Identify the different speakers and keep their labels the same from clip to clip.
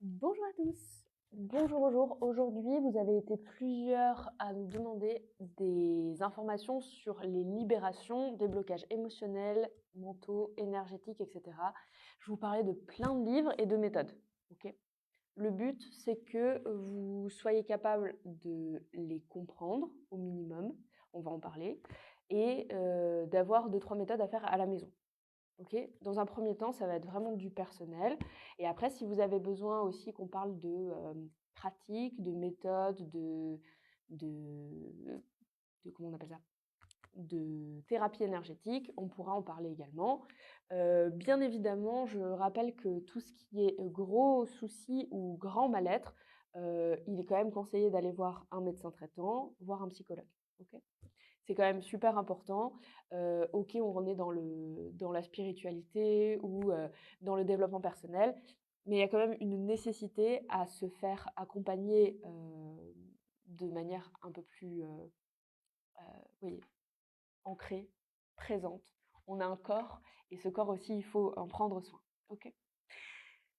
Speaker 1: Bonjour à tous. Bonjour. Aujourd'hui, vous avez été plusieurs à nous demander des informations sur les libérations, des blocages émotionnels, mentaux, énergétiques, etc. Je vous parlais de plein de livres et de méthodes. Ok. Le but, c'est que vous soyez capable de les comprendre au minimum, on va en parler, et d'avoir 2-3 méthodes à faire à la maison. Ok. Dans un premier temps, ça va être vraiment du personnel. Et après, si vous avez besoin aussi qu'on parle de pratiques, de méthodes, de, comment on appelle ça, de thérapie énergétique, on pourra en parler également. Bien évidemment, je rappelle que tout ce qui est gros soucis ou grand mal-être, il est quand même conseillé d'aller voir un médecin traitant, voire un psychologue. Ok. C'est quand même super important. OK, on est dans la spiritualité ou dans le développement personnel, mais il y a quand même une nécessité à se faire accompagner de manière un peu plus oui, ancrée, présente. On a un corps et ce corps aussi, il faut en prendre soin. OK.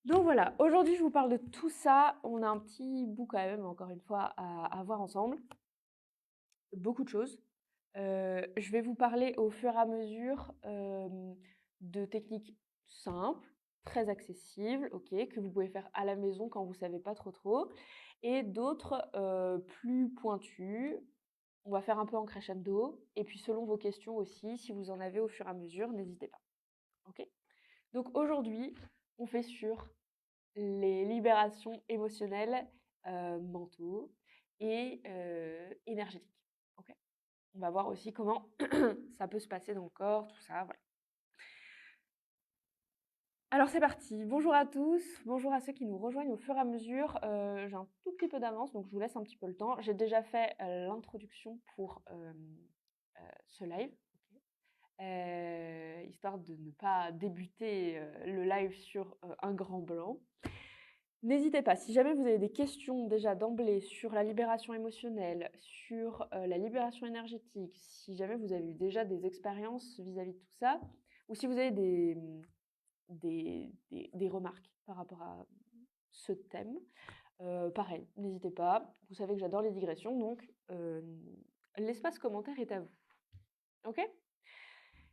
Speaker 1: Donc voilà, aujourd'hui, je vous parle de tout ça. On a un petit bout quand même, encore une fois, à voir ensemble. Beaucoup de choses. Je vais vous parler au fur et à mesure de techniques simples, très accessibles, ok, que vous pouvez faire à la maison quand vous ne savez pas trop, et d'autres plus pointues. On va faire un peu en crescendo, et puis selon vos questions aussi, si vous en avez au fur et à mesure, n'hésitez pas. Ok. Donc aujourd'hui, on fait sur les libérations émotionnelles, mentaux et énergétiques. Ok. On va voir aussi comment ça peut se passer dans le corps, tout ça, voilà. Alors c'est parti, bonjour à tous, bonjour à ceux qui nous rejoignent au fur et à mesure. J'ai un tout petit peu d'avance, donc je vous laisse un petit peu le temps. J'ai déjà fait l'introduction pour ce live, histoire de ne pas débuter le live sur un grand blanc. N'hésitez pas, si jamais vous avez des questions déjà d'emblée sur la libération émotionnelle, sur la libération énergétique, si jamais vous avez eu déjà des expériences vis-à-vis de tout ça, ou si vous avez des remarques par rapport à ce thème, pareil, n'hésitez pas. Vous savez que j'adore les digressions, donc l'espace commentaire est à vous. Ok ?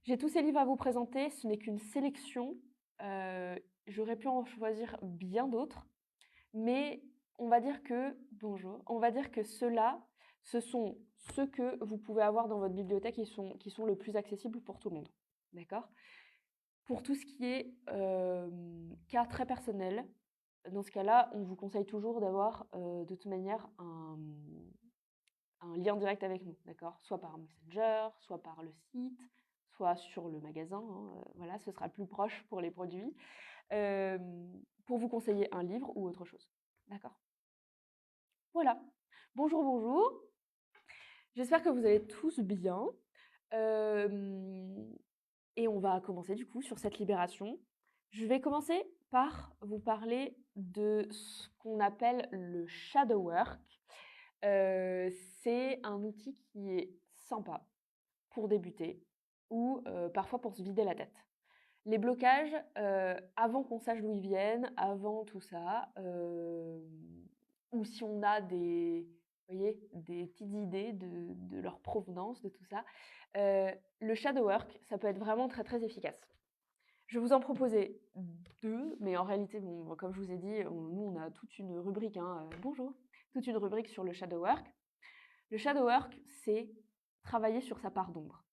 Speaker 1: J'ai tous ces livres à vous présenter, ce n'est qu'une sélection. J'aurais pu en choisir bien d'autres. Mais on va dire que, bonjour, on va dire que ceux-là, ce sont ceux que vous pouvez avoir dans votre bibliothèque qui sont le plus accessibles pour tout le monde. D'accord ? Pour tout ce qui est cas très personnel, dans ce cas-là, on vous conseille toujours d'avoir de toute manière un lien direct avec nous. D'accord ? Soit par Messenger, soit par le site, soit sur le magasin. Voilà, ce sera le plus proche pour les produits. Pour vous conseiller un livre ou autre chose. D'accord ? Voilà. Bonjour. J'espère que vous allez tous bien. Et on va commencer du coup sur cette libération. Je vais commencer par vous parler de ce qu'on appelle le shadow work. C'est un outil qui est sympa pour débuter ou parfois pour se vider la tête. Les blocages, avant qu'on sache d'où ils viennent, avant tout ça, ou si on a des petites idées de leur provenance, de tout ça, le shadow work, ça peut être vraiment très, très efficace. Je vais vous en proposer 2, mais en réalité, bon, comme je vous ai dit, nous, on a toute une rubrique, bonjour, toute une rubrique sur le shadow work. Le shadow work, c'est travailler sur sa part d'ombre.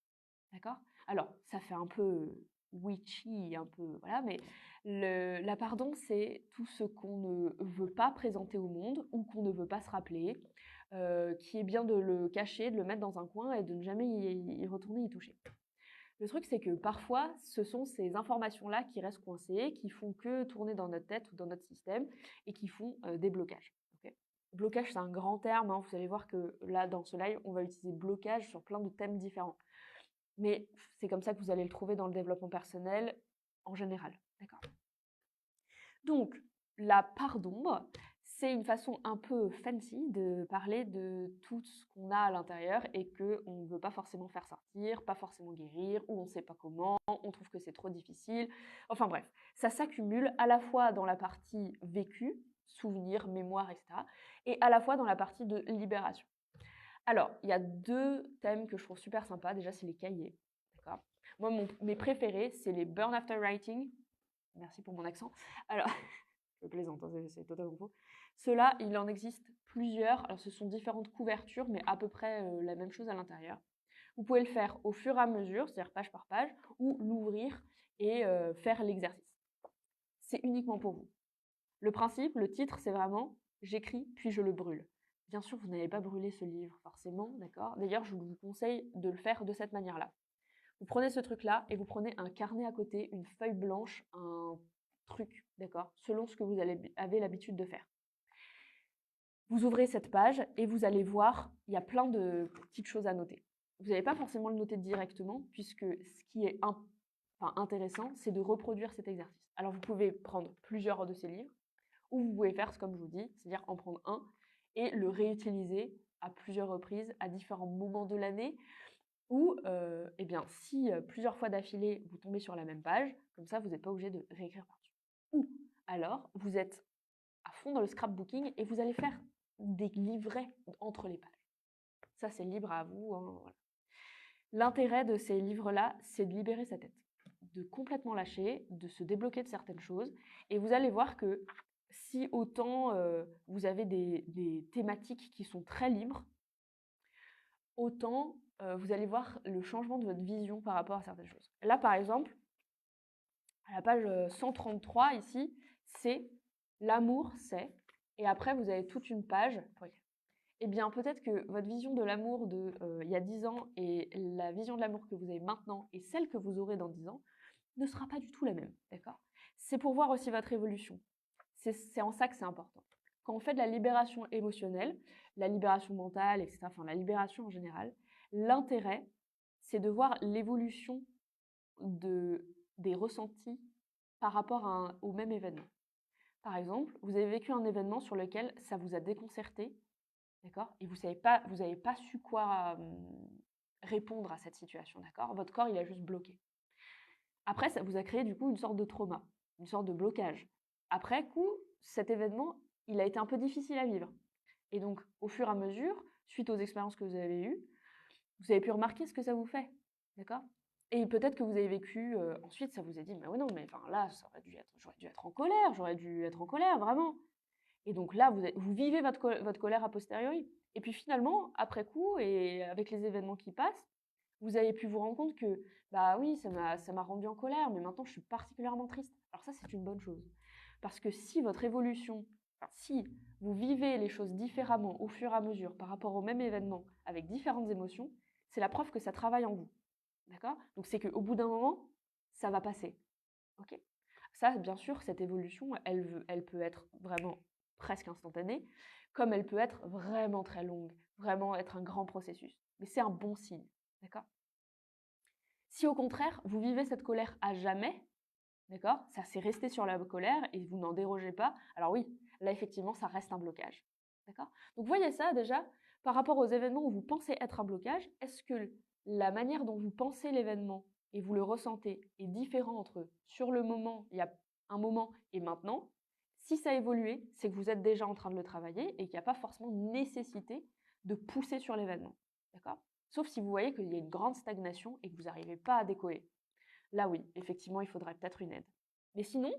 Speaker 1: D'accord ? Alors, ça fait un peu witchy, un peu, voilà, mais la part d'ombre, c'est tout ce qu'on ne veut pas présenter au monde ou qu'on ne veut pas se rappeler, qui est bien de le cacher, de le mettre dans un coin et de ne jamais y retourner, y toucher. Le truc, c'est que parfois, ce sont ces informations-là qui restent coincées, qui font que tourner dans notre tête ou dans notre système et qui font des blocages. Okay ? Blocage, c'est un grand terme. Vous allez voir que là, dans ce live, on va utiliser blocage sur plein de thèmes différents. Mais c'est comme ça que vous allez le trouver dans le développement personnel en général. D'accord ? Donc, la part d'ombre, c'est une façon un peu fancy de parler de tout ce qu'on a à l'intérieur et qu'on ne veut pas forcément faire sortir, pas forcément guérir, ou on ne sait pas comment, on trouve que c'est trop difficile. Enfin bref, ça s'accumule à la fois dans la partie vécue, souvenirs, mémoire, etc. Et à la fois dans la partie de libération. Alors, il y a 2 thèmes que je trouve super sympas. Déjà, c'est les cahiers, d'accord? Moi, mes préférés, c'est les Burn After Writing. Merci pour mon accent. Alors, je plaisante, hein, c'est totalement faux. Ceux-là, il en existe plusieurs. Alors, ce sont différentes couvertures, mais à peu près la même chose à l'intérieur. Vous pouvez le faire au fur et à mesure, c'est-à-dire page par page, ou l'ouvrir et faire l'exercice. C'est uniquement pour vous. Le principe, le titre, c'est vraiment « J'écris, puis je le brûle ». Bien sûr, vous n'allez pas brûler ce livre, forcément, d'accord? D'ailleurs, je vous conseille de le faire de cette manière-là. Vous prenez ce truc-là et vous prenez un carnet à côté, une feuille blanche, un truc, d'accord? Selon ce que vous avez l'habitude de faire. Vous ouvrez cette page et vous allez voir, il y a plein de petites choses à noter. Vous n'allez pas forcément le noter directement, puisque ce qui est intéressant, c'est de reproduire cet exercice. Alors, vous pouvez prendre plusieurs de ces livres, ou vous pouvez faire, comme je vous dis, c'est-à-dire en prendre un et le réutiliser à plusieurs reprises, à différents moments de l'année, ou eh bien, si plusieurs fois d'affilée, vous tombez sur la même page, comme ça, vous n'êtes pas obligé de réécrire par-dessus. Ou alors, vous êtes à fond dans le scrapbooking et vous allez faire des livrets entre les pages. Ça, c'est libre à vous. Hein, voilà. L'intérêt de ces livres-là, c'est de libérer sa tête, de complètement lâcher, de se débloquer de certaines choses. Et vous allez voir que si autant vous avez des thématiques qui sont très libres, autant vous allez voir le changement de votre vision par rapport à certaines choses. Là, par exemple, à la page 133, ici, c'est « L'amour, c'est ». Et après, vous avez toute une page. Eh bien, peut-être que votre vision de l'amour il y a 10 ans et la vision de l'amour que vous avez maintenant et celle que vous aurez dans 10 ans ne sera pas du tout la même, d'accord? C'est pour voir aussi votre évolution. C'est en ça que c'est important. Quand on fait de la libération émotionnelle, la libération mentale, etc., enfin la libération en général, l'intérêt, c'est de voir l'évolution des ressentis par rapport au même événement. Par exemple, vous avez vécu un événement sur lequel ça vous a déconcerté, d'accord? Et vous n'avez pas su quoi répondre à cette situation, d'accord? Votre corps, il a juste bloqué. Après, ça vous a créé du coup une sorte de trauma, une sorte de blocage. Après coup, cet événement, il a été un peu difficile à vivre. Et donc, au fur et à mesure, suite aux expériences que vous avez eues, vous avez pu remarquer ce que ça vous fait, d'accord? Et peut-être que vous avez vécu, ensuite, ça vous a dit, mais oui, non, mais enfin, là, j'aurais dû être en colère, j'aurais dû être en colère, vraiment. Et donc là, vous vivez votre colère a posteriori. Et puis finalement, après coup, et avec les événements qui passent, vous avez pu vous rendre compte que, bah oui, ça m'a rendu en colère, mais maintenant je suis particulièrement triste. Alors ça, c'est une bonne chose. Parce que si votre évolution, si vous vivez les choses différemment au fur et à mesure par rapport au même événement, avec différentes émotions, c'est la preuve que ça travaille en vous. D'accord? Donc c'est qu'au bout d'un moment, ça va passer. Ok? Ça, bien sûr, cette évolution, elle peut être vraiment presque instantanée, comme elle peut être vraiment très longue, vraiment être un grand processus. Mais c'est un bon signe. D'accord? Si au contraire, vous vivez cette colère à jamais, d'accord? Ça s'est resté sur la colère et vous n'en dérogez pas, alors oui, là effectivement, ça reste un blocage. D'accord? Donc voyez ça déjà, par rapport aux événements où vous pensez être un blocage, est-ce que la manière dont vous pensez l'événement et vous le ressentez est différent entre sur le moment, il y a un moment et maintenant? Si ça a évolué, c'est que vous êtes déjà en train de le travailler et qu'il n'y a pas forcément nécessité de pousser sur l'événement. D'accord? Sauf si vous voyez qu'il y a une grande stagnation et que vous n'arrivez pas à décoller. Là, oui, effectivement, il faudrait peut-être une aide. Mais sinon,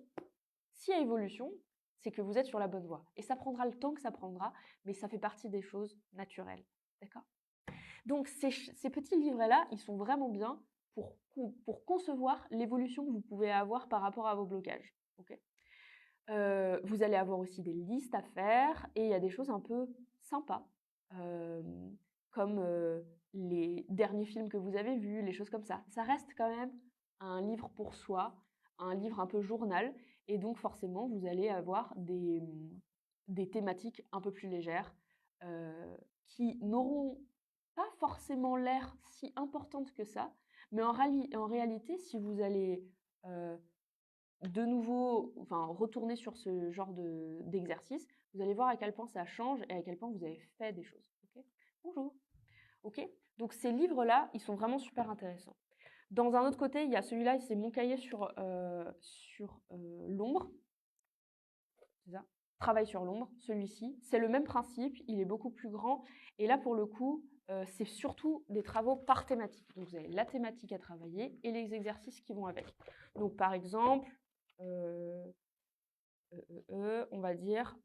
Speaker 1: s'il y a évolution, c'est que vous êtes sur la bonne voie. Et ça prendra le temps que ça prendra, mais ça fait partie des choses naturelles. D'accord? Donc, ces petits livrets-là, ils sont vraiment bien pour concevoir l'évolution que vous pouvez avoir par rapport à vos blocages. Okay? Vous allez avoir aussi des listes à faire et il y a des choses un peu sympas, comme les derniers films que vous avez vus, les choses comme ça. Ça reste quand même un livre pour soi, un livre un peu journal, et donc forcément, vous allez avoir des thématiques un peu plus légères qui n'auront pas forcément l'air si importantes que ça, mais en réalité, si vous allez de nouveau, enfin, retourner sur ce genre d'exercice, vous allez voir à quel point ça change et à quel point vous avez fait des choses. Okay? Bonjour. Ok? Donc ces livres-là, ils sont vraiment super intéressants. Dans un autre côté, il y a celui-là, c'est mon cahier sur l'ombre. C'est ça? Travail sur l'ombre, celui-ci, c'est le même principe, il est beaucoup plus grand. Et là, pour le coup, c'est surtout des travaux par thématique. Donc, vous avez la thématique à travailler et les exercices qui vont avec. Donc, par exemple, on va dire,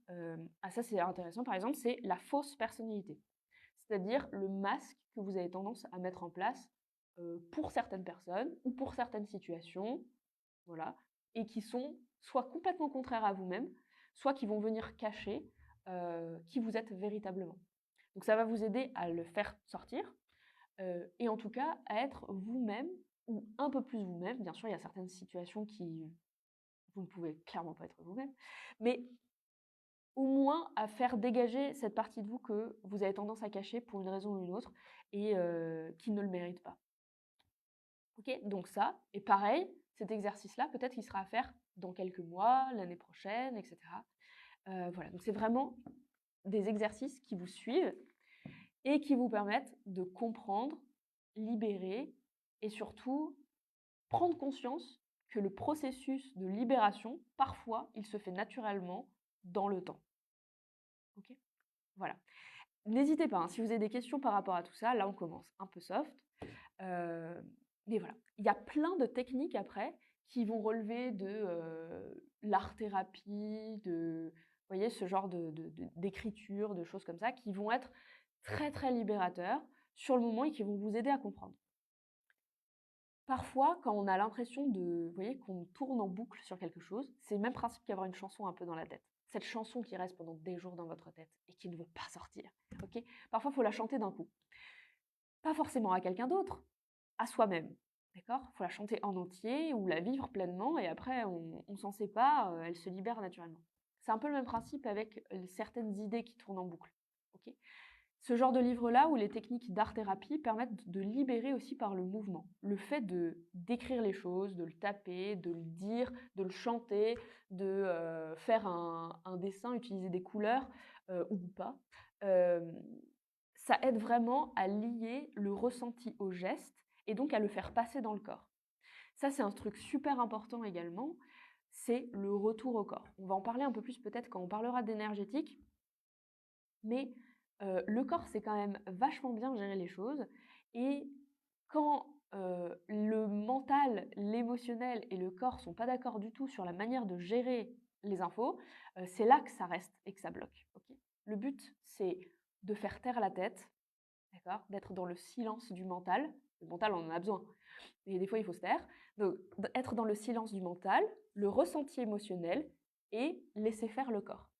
Speaker 1: ah ça c'est intéressant, par exemple, c'est la fausse personnalité. C'est-à-dire le masque que vous avez tendance à mettre en place pour certaines personnes ou pour certaines situations, voilà, et qui sont soit complètement contraires à vous-même, soit qui vont venir cacher qui vous êtes véritablement. Donc ça va vous aider à le faire sortir et en tout cas à être vous-même ou un peu plus vous-même. Bien sûr, il y a certaines situations qui vous ne pouvez clairement pas être vous-même, mais au moins à faire dégager cette partie de vous que vous avez tendance à cacher pour une raison ou une autre et qui ne le mérite pas. Ok, donc ça, et pareil, cet exercice-là, peut-être qu'il sera à faire dans quelques mois, l'année prochaine, etc. Voilà, donc c'est vraiment des exercices qui vous suivent et qui vous permettent de comprendre, libérer et surtout prendre conscience que le processus de libération, parfois, il se fait naturellement dans le temps. Ok, voilà. N'hésitez pas, hein, si vous avez des questions par rapport à tout ça, là on commence un peu soft. Mais voilà, il y a plein de techniques après qui vont relever de l'art-thérapie, de vous voyez, ce genre d'écriture, de choses comme ça, qui vont être très très libérateurs sur le moment et qui vont vous aider à comprendre. Parfois, quand on a l'impression de, vous voyez, qu'on tourne en boucle sur quelque chose, c'est le même principe qu'avoir une chanson un peu dans la tête. Cette chanson qui reste pendant des jours dans votre tête et qui ne veut pas sortir. Ok, parfois, il faut la chanter d'un coup. Pas forcément à quelqu'un d'autre, à soi-même. D'accord? Il faut la chanter en entier ou la vivre pleinement et après, on s'en sépare, elle se libère naturellement. C'est un peu le même principe avec certaines idées qui tournent en boucle. Ok, ce genre de livre-là, où les techniques d'art-thérapie permettent de libérer aussi par le mouvement. Le fait de d'écrire les choses, de le taper, de le dire, de le chanter, de faire un dessin, utiliser des couleurs ou pas, ça aide vraiment à lier le ressenti au geste et donc à le faire passer dans le corps. Ça, c'est un truc super important également, c'est le retour au corps. On va en parler un peu plus peut-être quand on parlera d'énergétique, mais le corps sait quand même vachement bien gérer les choses et quand le mental, l'émotionnel et le corps sont pas d'accord du tout sur la manière de gérer les infos, c'est là que ça reste et que ça bloque. Okay, le but, c'est de faire taire la tête, d'accord, d'être dans le silence du mental. Le mental, on en a besoin, mais des fois, il faut se taire. Donc, être dans le silence du mental, le ressenti émotionnel et laisser faire le corps.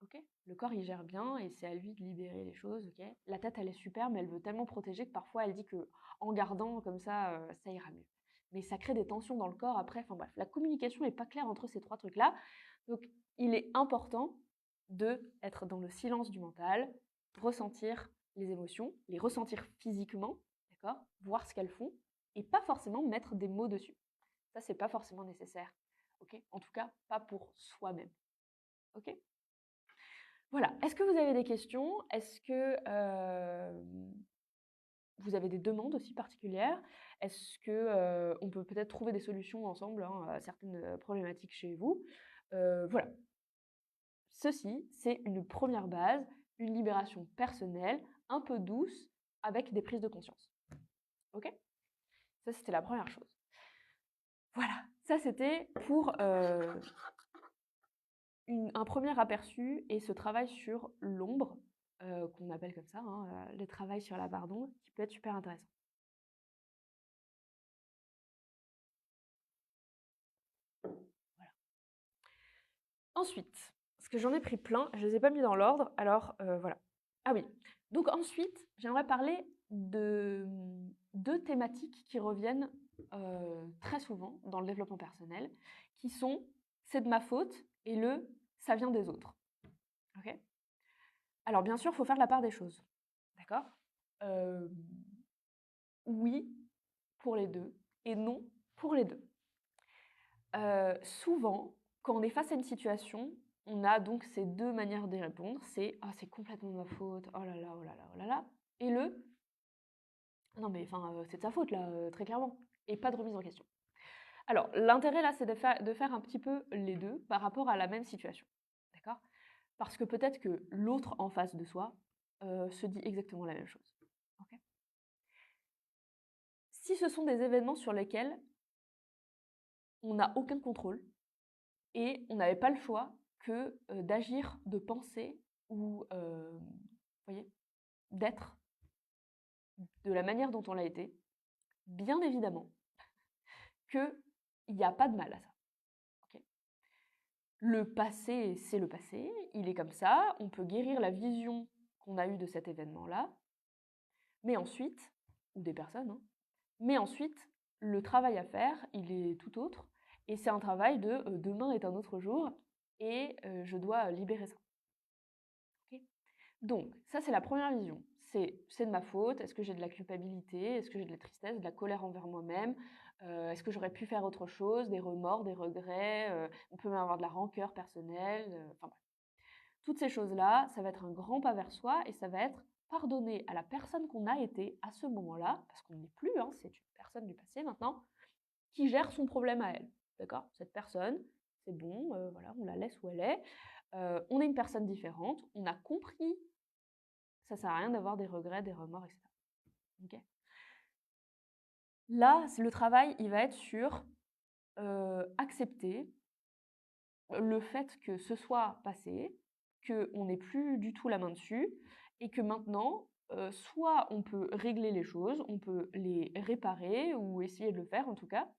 Speaker 1: Ok, le corps, il gère bien et c'est à lui de libérer les choses. Ok, la tête, elle est super, mais elle veut tellement protéger que parfois, elle dit que en gardant comme ça ira mieux. Mais ça crée des tensions dans le corps après. Enfin bref, la communication n'est pas claire entre ces trois trucs-là. Donc, il est important de être dans le silence du mental, ressentir les émotions, les ressentir physiquement, d'accord, voir ce qu'elles font, et pas forcément mettre des mots dessus. Ça, c'est pas forcément nécessaire. Ok, en tout cas, pas pour soi-même. Ok. Voilà. Est-ce que vous avez des questions? Est-ce que vous avez des demandes aussi particulières? Est-ce que on peut peut-être trouver des solutions ensemble hein, à certaines problématiques chez vous? Voilà. Ceci, c'est une première base, une libération personnelle, un peu douce, avec des prises de conscience. Ok? Ça, c'était la première chose. Voilà. Ça, c'était pour un premier aperçu et ce travail sur l'ombre, qu'on appelle comme ça, hein, le travail sur la barre d'ombre, qui peut être super intéressant. Voilà. Ensuite, parce que j'en ai pris plein, je ne les ai pas mis dans l'ordre, alors voilà. Ah oui, donc ensuite, j'aimerais parler de deux thématiques qui reviennent très souvent dans le développement personnel, qui sont « c'est de ma faute » et le « ça vient des autres ». Ok. Alors bien sûr, il faut faire la part des choses, d'accord? Oui pour les deux et non pour les deux. Souvent, quand on est face à une situation, on a donc ces deux manières d'y répondre. C'est « Ah, c'est complètement ma faute, oh là là, oh là là, oh là là » et le « Non mais enfin, c'est de sa faute là, très clairement » et pas de remise en question. Alors l'intérêt là, c'est de faire un petit peu les deux par rapport à la même situation, d'accord? parce que peut-être que l'autre en face de soi se dit exactement la même chose. Ok. Si ce sont des événements sur lesquels on n'a aucun contrôle et on n'avait pas le choix que d'agir, de penser ou voyez, d'être de la manière dont on l'a été, bien évidemment qu'il n'y a pas de mal à ça. Ok. Le passé, c'est le passé, il est comme ça, on peut guérir la vision qu'on a eue de cet événement-là, mais ensuite, ou des personnes, hein, mais ensuite, le travail à faire, il est tout autre, et c'est un travail de demain est un autre jour, et je dois libérer ça. Ok. Donc, ça c'est la première vision. C'est de ma faute, est-ce que j'ai de la culpabilité, est-ce que j'ai de la tristesse, de la colère envers moi-même, est-ce que j'aurais pu faire autre chose, des remords, des regrets, on peut même avoir de la rancœur personnelle, enfin bref. Toutes ces choses-là, ça va être un grand pas vers soi et ça va être pardonner à la personne qu'on a été à ce moment-là, parce qu'on n'est plus, hein, c'est une personne du passé maintenant, qui gère son problème à elle. D'accord. Cette personne, c'est bon, voilà, on la laisse où elle est. On est une personne différente, on a compris, ça sert à rien d'avoir des regrets, des remords, etc. Ok. Là, le travail, il va être sur accepter le fait que ce soit passé, qu'on n'ait plus du tout la main dessus, et que maintenant, soit on peut régler les choses, on peut les réparer ou essayer de le faire en tout cas,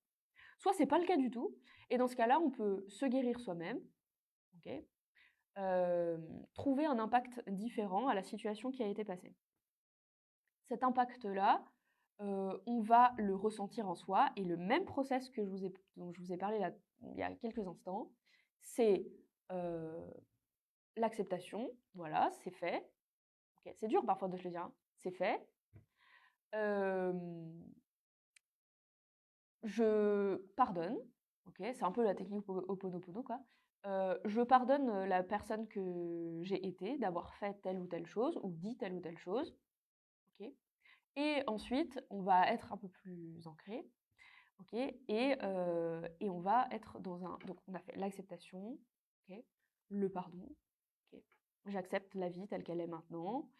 Speaker 1: soit c'est pas le cas du tout, et dans ce cas-là, on peut se guérir soi-même, ok, trouver un impact différent à la situation qui a été passée. Cet impact-là, on va le ressentir en soi, et le même process que dont je vous ai parlé là, il y a quelques instants, c'est l'acceptation, voilà, c'est fait. Ok, c'est dur parfois de se le dire, hein, c'est fait. Je pardonne, ok, c'est un peu la technique Ho'oponopono, quoi. Je pardonne la personne que j'ai été d'avoir fait telle ou telle chose ou dit telle ou telle chose, ok. Et ensuite, on va être un peu plus ancré, ok, et on va être dans un. Donc, on a fait l'acceptation, ok, le pardon, ok. J'accepte la vie telle qu'elle est maintenant.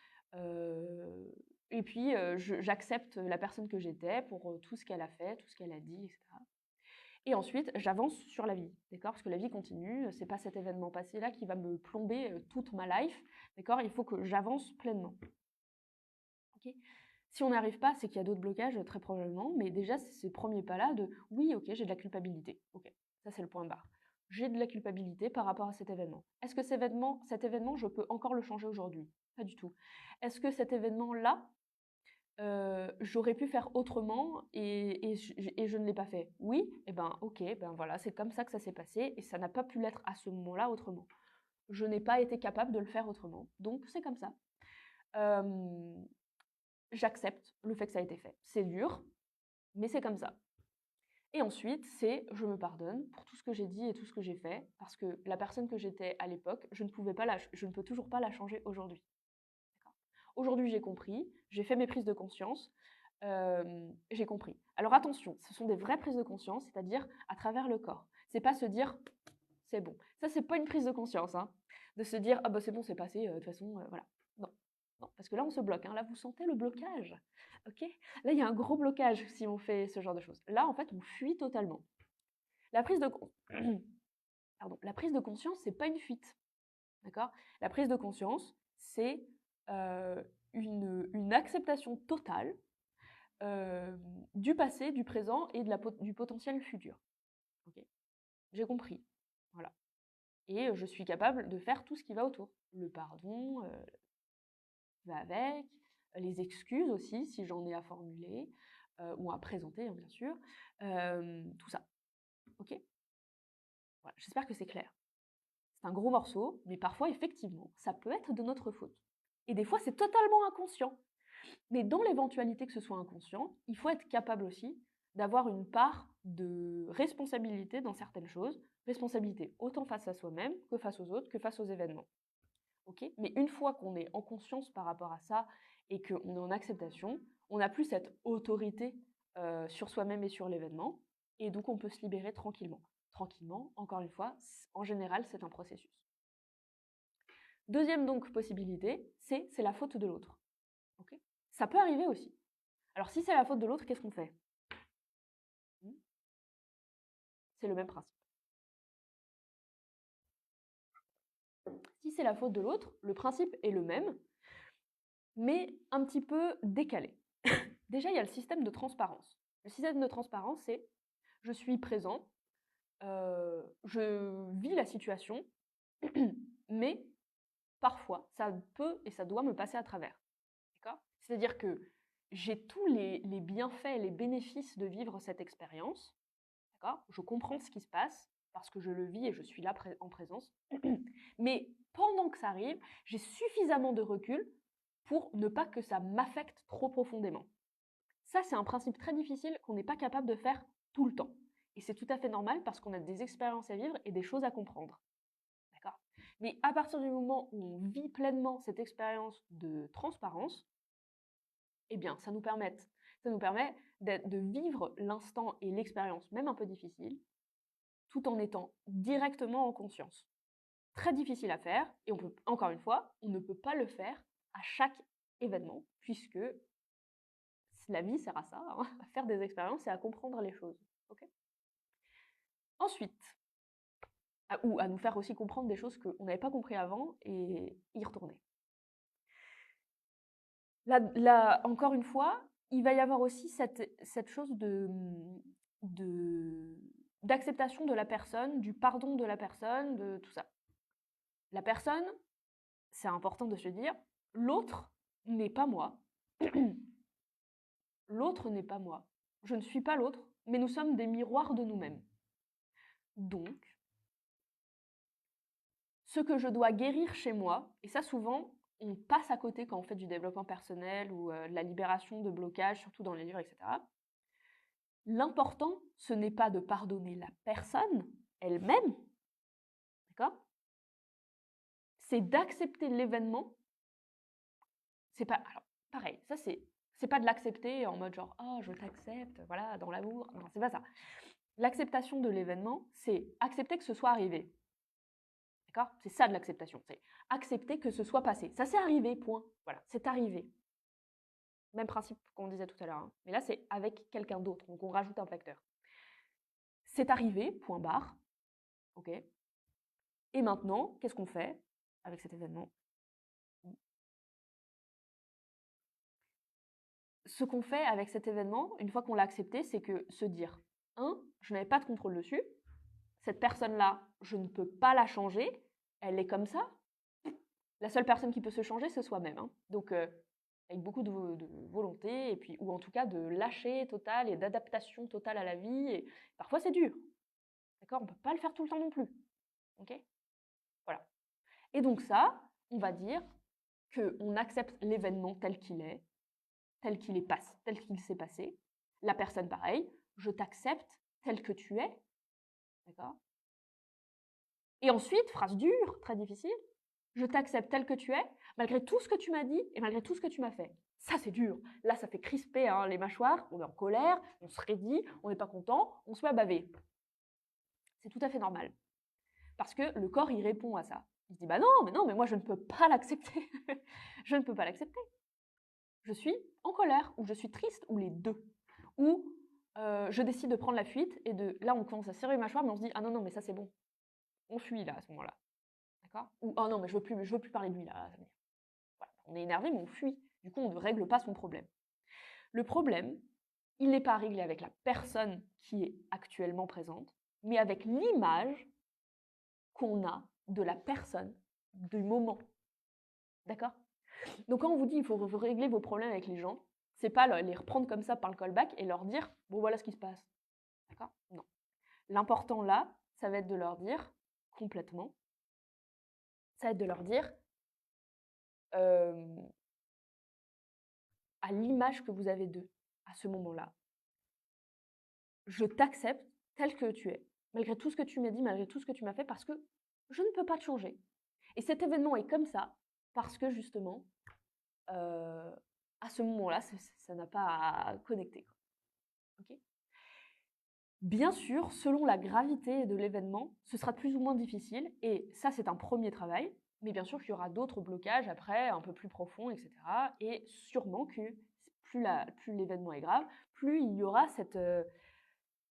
Speaker 1: Et puis, j'accepte la personne que j'étais pour tout ce qu'elle a fait, tout ce qu'elle a dit, etc. Et ensuite, j'avance sur la vie, d'accord? Parce que la vie continue, c'est pas cet événement passé-là qui va me plomber toute ma life, d'accord? Il faut que j'avance pleinement. Ok. Si on n'y arrive pas, c'est qu'il y a d'autres blocages, très probablement, mais déjà, c'est ces premiers pas-là de oui, ok, j'ai de la culpabilité. Ok, ça c'est le point barre. J'ai de la culpabilité par rapport à cet événement. Est-ce que cet événement, je peux encore le changer aujourd'hui? Pas du tout. Est-ce que cet événement-là, j'aurais pu faire autrement et je ne l'ai pas fait? Oui, et ben ok, ben voilà, c'est comme ça que ça s'est passé et ça n'a pas pu l'être à ce moment-là autrement. Je n'ai pas été capable de le faire autrement, donc c'est comme ça. J'accepte le fait que ça a été fait. C'est dur, mais c'est comme ça. Et ensuite, c'est je me pardonne pour tout ce que j'ai dit et tout ce que j'ai fait, parce que la personne que j'étais à l'époque, je ne peux toujours pas la changer aujourd'hui. Aujourd'hui, j'ai compris, j'ai fait mes prises de conscience, j'ai compris. Alors attention, ce sont des vraies prises de conscience, c'est-à-dire à travers le corps. C'est pas se dire c'est bon. Ça, c'est pas une prise de conscience, hein, de se dire ah bah c'est bon, c'est passé, de toute façon, voilà. Non, non, parce que là, on se bloque, hein. Là, vous sentez le blocage, ok. Là, il y a un gros blocage si on fait ce genre de choses. Là, en fait, on fuit totalement. La prise de, pardon, la prise de conscience, c'est pas une fuite, d'accord. La prise de conscience, c'est une acceptation totale du passé, du présent et du potentiel futur. Ok. J'ai compris, voilà. Et je suis capable de faire tout ce qui va autour. Le pardon va avec, les excuses aussi, si j'en ai à formuler, ou à présenter, hein, bien sûr, tout ça. Ok. Voilà, j'espère que c'est clair. C'est un gros morceau, mais parfois, effectivement, ça peut être de notre faute. Et des fois, c'est totalement inconscient. Mais dans l'éventualité que ce soit inconscient, il faut être capable aussi d'avoir une part de responsabilité dans certaines choses, responsabilité autant face à soi-même que face aux autres, que face aux événements. Okay. Mais une fois qu'on est en conscience par rapport à ça et qu'on est en acceptation, on n'a plus cette autorité sur soi-même et sur l'événement, et donc on peut se libérer tranquillement. Tranquillement, encore une fois, en général, c'est un processus. Deuxième donc possibilité, c'est la faute de l'autre. Ok, ça peut arriver aussi. Alors si c'est la faute de l'autre, qu'est-ce qu'on fait? C'est le même principe. Si c'est la faute de l'autre, le principe est le même, mais un petit peu décalé. Déjà, il y a le système de transparence. Le système de transparence, c'est je suis présent, je vis la situation, mais parfois, ça peut et ça doit me passer à travers. D'accord? C'est-à-dire que j'ai tous les bienfaits et les bénéfices de vivre cette expérience. D'accord? Je comprends ce qui se passe parce que je le vis et je suis là en présence. Mais pendant que ça arrive, j'ai suffisamment de recul pour ne pas que ça m'affecte trop profondément. Ça, c'est un principe très difficile qu'on n'est pas capable de faire tout le temps. Et c'est tout à fait normal parce qu'on a des expériences à vivre et des choses à comprendre. D'accord? Mais à partir du moment où on vit pleinement cette expérience de transparence, eh bien, ça nous permet de vivre l'instant et l'expérience, même un peu difficile, tout en étant directement en conscience. Très difficile à faire, et on peut, encore une fois, on ne peut pas le faire à chaque événement, puisque la vie sert à ça, hein, à faire des expériences et à comprendre les choses. Okay, ensuite, ou à nous faire aussi comprendre des choses qu'on n'avait pas compris avant et y retourner. Là, encore une fois, il va y avoir aussi cette chose d'acceptation de la personne, du pardon de la personne, de tout ça. La personne, c'est important de se dire, l'autre n'est pas moi. L'autre n'est pas moi. Je ne suis pas l'autre, mais nous sommes des miroirs de nous-mêmes. Donc, ce que je dois guérir chez moi, et ça souvent, on passe à côté quand on fait du développement personnel ou de la libération de blocages, surtout dans les livres, etc. L'important, ce n'est pas de pardonner la personne elle-même, d'accord? C'est d'accepter l'événement. C'est pas, alors, pareil, ça c'est pas de l'accepter en mode genre, oh, je t'accepte, voilà, dans l'amour. Non, c'est pas ça. L'acceptation de l'événement, c'est accepter que ce soit arrivé. D'accord? C'est ça de l'acceptation. C'est accepter que ce soit passé. Ça s'est arrivé, point. Voilà, c'est arrivé. Même principe qu'on disait tout à l'heure. Hein. Mais là, c'est avec quelqu'un d'autre. Donc, on rajoute un facteur. C'est arrivé, point barre. OK? Et maintenant, qu'est-ce qu'on fait avec cet événement? Ce qu'on fait avec cet événement, une fois qu'on l'a accepté, c'est que se dire, je n'avais pas de contrôle dessus. Cette personne-là, je ne peux pas la changer. Elle est comme ça. La seule personne qui peut se changer, c'est soi-même. Hein. Donc, avec beaucoup de volonté, et puis, ou en tout cas de lâcher total et d'adaptation totale à la vie. Et parfois, c'est dur. D'accord? On ne peut pas le faire tout le temps non plus. Ok? Voilà. Et donc ça, on va dire qu'on accepte l'événement tel qu'il est, tel qu'il s'est passé. La personne, pareil, je t'accepte tel que tu es. D'accord? Et ensuite, phrase dure, très difficile, je t'accepte tel que tu es, malgré tout ce que tu m'as dit et malgré tout ce que tu m'as fait. Ça, c'est dur. Là, ça fait crisper hein, les mâchoires, on est en colère, on se raidit, on n'est pas content, on se met à baver. C'est tout à fait normal. Parce que le corps, il répond à ça. Il se dit, bah non, mais moi, je ne peux pas l'accepter. Je ne peux pas l'accepter. Je suis en colère, ou je suis triste, ou les deux. Ou je décide de prendre la fuite, et là, on commence à serrer les mâchoires, mais on se dit, ah non, mais ça, c'est bon. On fuit, là, à ce moment-là. D'accord? Ou, oh non, mais je veux plus parler de lui, là. Voilà. On est énervé, mais on fuit. Du coup, on ne règle pas son problème. Le problème, il n'est pas réglé avec la personne qui est actuellement présente, mais avec l'image qu'on a de la personne, du moment. D'accord? Donc quand on vous dit qu'il faut régler vos problèmes avec les gens, c'est pas les reprendre comme ça par le callback et leur dire « bon voilà ce qui se passe ». D'accord? Non. L'important là, ça va être de leur dire complètement, ça va être de leur dire à l'image que vous avez d'eux à ce moment-là, je t'accepte tel que tu es, malgré tout ce que tu m'as dit, malgré tout ce que tu m'as fait, parce que je ne peux pas te changer. Et cet événement est comme ça, parce que justement, à ce moment-là, ça n'a pas à connecter. Okay, Bien sûr, selon la gravité de l'événement, ce sera plus ou moins difficile, et ça, c'est un premier travail, mais bien sûr qu'il y aura d'autres blocages après, un peu plus profonds, etc. Et sûrement que plus l'événement est grave, plus il y aura cette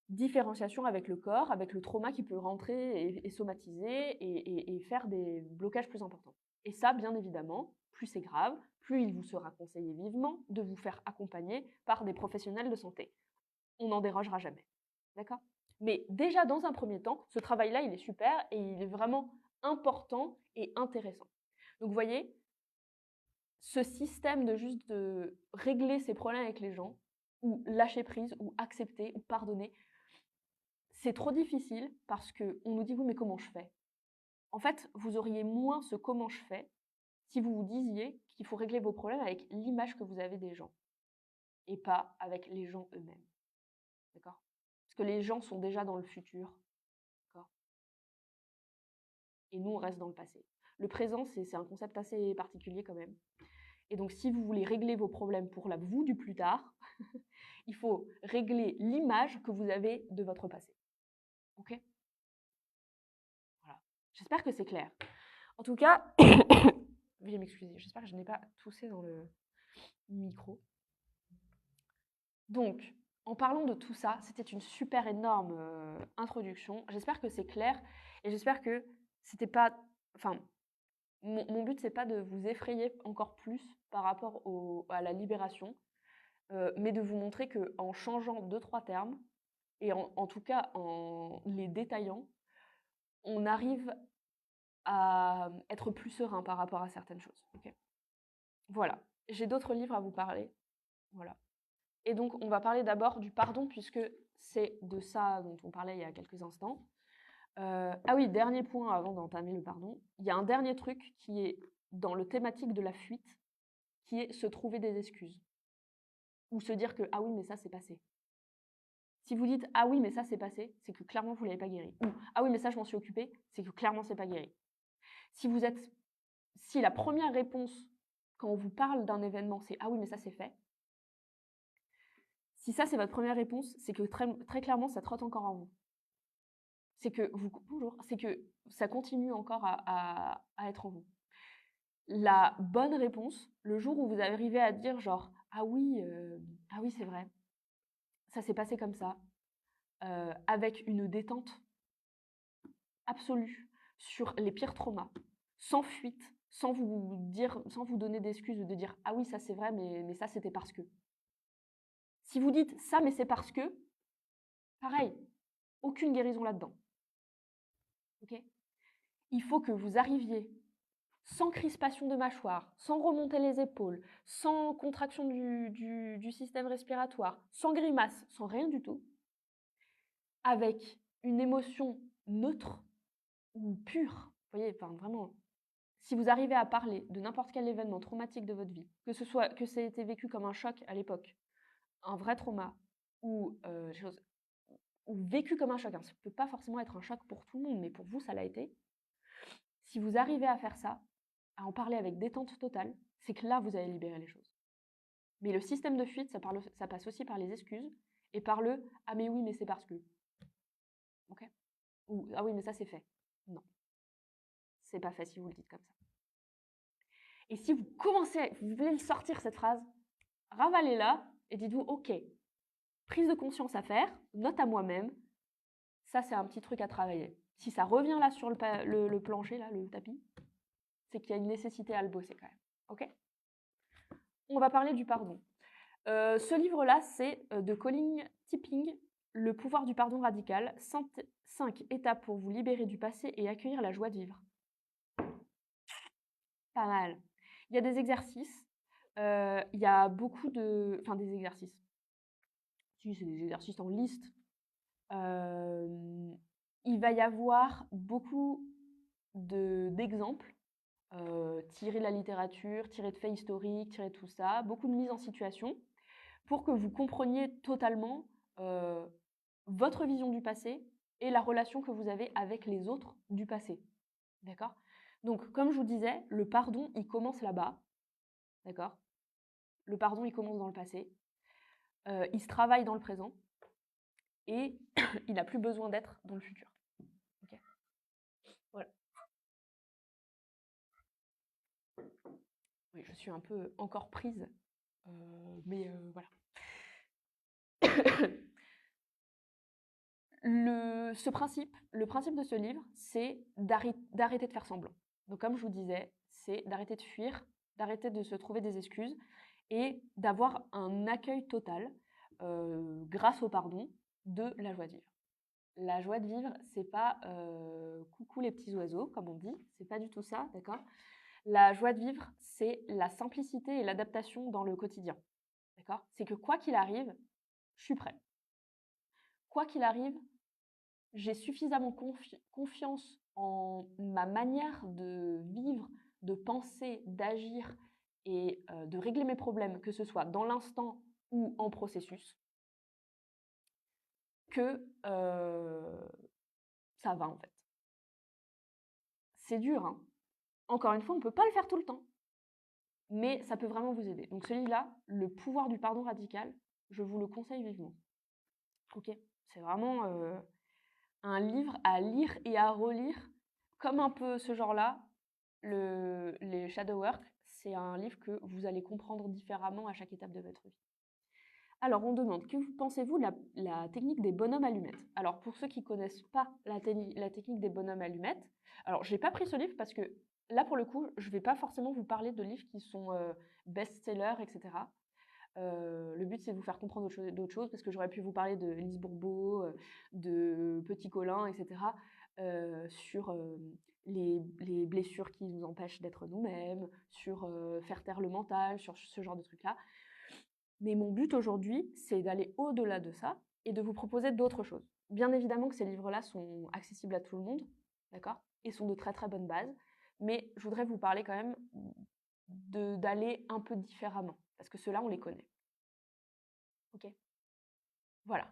Speaker 1: différenciation avec le corps, avec le trauma qui peut rentrer et somatiser et faire des blocages plus importants. Et ça, bien évidemment, plus c'est grave, plus il vous sera conseillé vivement de vous faire accompagner par des professionnels de santé. On n'en dérogera jamais. D'accord? Mais déjà, dans un premier temps, ce travail-là, il est super et il est vraiment important et intéressant. Donc, vous voyez, ce système de juste de régler ses problèmes avec les gens, ou lâcher prise, ou accepter, ou pardonner, c'est trop difficile parce qu'on nous dit oui, mais comment je fais? En fait, vous auriez moins ce comment je fais si vous vous disiez qu'il faut régler vos problèmes avec l'image que vous avez des gens et pas avec les gens eux-mêmes. D'accord? Parce que les gens sont déjà dans le futur. D'accord? Et nous, on reste dans le passé. Le présent, c'est un concept assez particulier quand même. Et donc, si vous voulez régler vos problèmes pour la vous du plus tard, il faut régler l'image que vous avez de votre passé. Ok? Voilà. J'espère que c'est clair. En tout cas, veuillez m'excuser, j'espère que je n'ai pas toussé dans le micro. Donc, en parlant de tout ça, c'était une super énorme introduction. J'espère que c'est clair et j'espère que c'était pas. Enfin, mon but, c'est pas de vous effrayer encore plus par rapport à la libération, mais de vous montrer qu'en changeant 2-3 termes, et en tout cas en les détaillant, on arrive à être plus serein par rapport à certaines choses. Okay, voilà. J'ai d'autres livres à vous parler. Voilà. Et donc, on va parler d'abord du pardon, puisque c'est de ça dont on parlait il y a quelques instants. Ah oui, dernier point avant d'entamer le pardon. Il y a un dernier truc qui est dans le thématique de la fuite, qui est se trouver des excuses. Ou se dire que « ah oui, mais ça, c'est passé ». Si vous dites « ah oui, mais ça, c'est passé », c'est que clairement, vous ne l'avez pas guéri. Ou « ah oui, mais ça, je m'en suis occupé », c'est que clairement, c'est pas guéri. Si la première réponse, quand on vous parle d'un événement, c'est « ah oui, mais ça, c'est fait », si ça, c'est votre première réponse, c'est que très, très clairement, ça trotte encore en vous. C'est que c'est que ça continue encore à être en vous. La bonne réponse, le jour où vous arrivez à dire genre ah oui, c'est vrai, ça s'est passé comme ça, avec une détente absolue sur les pires traumas, sans fuite, sans vous donner d'excuses de dire ah oui, ça c'est vrai, mais ça c'était parce que. Si vous dites ça, mais c'est parce que, pareil, aucune guérison là-dedans. Ok? Il faut que vous arriviez sans crispation de mâchoire, sans remonter les épaules, sans contraction du système respiratoire, sans grimace, sans rien du tout, avec une émotion neutre ou pure. Vous voyez, enfin vraiment, si vous arrivez à parler de n'importe quel événement traumatique de votre vie, que ça ait été vécu comme un choc à l'époque, un vrai trauma, ou vécu comme un choc, hein, ça ne peut pas forcément être un choc pour tout le monde, mais pour vous, ça l'a été. Si vous arrivez à faire ça, à en parler avec détente totale, c'est que là, vous allez libérer les choses. Mais le système de fuite, ça passe aussi par les excuses et par le « ah mais oui, mais c'est parce que ». Ok? Ou « ah oui, mais ça, c'est fait ». Non, c'est pas fait si vous le dites comme ça. Et si vous vous voulez sortir cette phrase, ravalez-la et dites-vous « ok, prise de conscience à faire, note à moi-même, ça, c'est un petit truc à travailler ». Si ça revient là sur le plancher, là, le tapis, c'est qu'il y a une nécessité à le bosser quand même. Ok? On va parler du pardon. Ce livre-là, c'est de Colin Tipping, Le pouvoir du pardon radical, 5 étapes pour vous libérer du passé et accueillir la joie de vivre. Pas mal. Il y a des exercices, il y a beaucoup de... Enfin, des exercices. Si, c'est des exercices en liste. Il va y avoir beaucoup d'exemples, tirés de la littérature, tirés de faits historiques, tirés de tout ça, beaucoup de mise en situation, pour que vous compreniez totalement votre vision du passé et la relation que vous avez avec les autres du passé. D'accord? Donc, comme je vous disais, le pardon, il commence là-bas. D'accord? Le pardon, il commence dans le passé. Il se travaille dans le présent. et il n'a plus besoin d'être dans le futur. Ok. Voilà. Oui, je suis un peu encore prise, mais voilà. Le principe de ce livre, c'est d'arrêter de faire semblant. Donc comme je vous disais, c'est d'arrêter de fuir, d'arrêter de se trouver des excuses et d'avoir un accueil total, grâce au pardon, de la joie de vivre. La joie de vivre, c'est pas coucou les petits oiseaux, comme on dit, c'est pas du tout ça, d'accord? La joie de vivre, c'est la simplicité et l'adaptation dans le quotidien, d'accord? C'est que quoi qu'il arrive, je suis prêt. Quoi qu'il arrive, j'ai suffisamment confiance en ma manière de vivre, de penser, d'agir et de régler mes problèmes, que ce soit dans l'instant ou en processus, que ça va en fait. C'est dur, hein. Encore une fois, on ne peut pas le faire tout le temps, mais ça peut vraiment vous aider. Donc ce livre-là, Le pouvoir du pardon radical, je vous le conseille vivement. Ok, c'est vraiment un livre à lire et à relire, comme un peu ce genre-là. Les Shadow Work, c'est un livre que vous allez comprendre différemment à chaque étape de votre vie. Alors, on demande, que pensez-vous de la technique des bonhommes allumettes? Alors, pour ceux qui ne connaissent pas la technique des bonhommes allumettes, alors, je n'ai pas pris ce livre parce que là, pour le coup, je ne vais pas forcément vous parler de livres qui sont best-sellers, etc. Le but, c'est de vous faire comprendre d'autres choses, parce que j'aurais pu vous parler de Lise Bourbeau, de Petit Colin, etc., sur les blessures qui nous empêchent d'être nous-mêmes, sur faire taire le mental, sur ce genre de trucs-là. Mais mon but aujourd'hui, c'est d'aller au-delà de ça et de vous proposer d'autres choses. Bien évidemment que ces livres-là sont accessibles à tout le monde, d'accord? Et sont de très très bonnes bases, mais je voudrais vous parler quand même d'aller un peu différemment, parce que ceux-là, on les connaît. Ok. Voilà.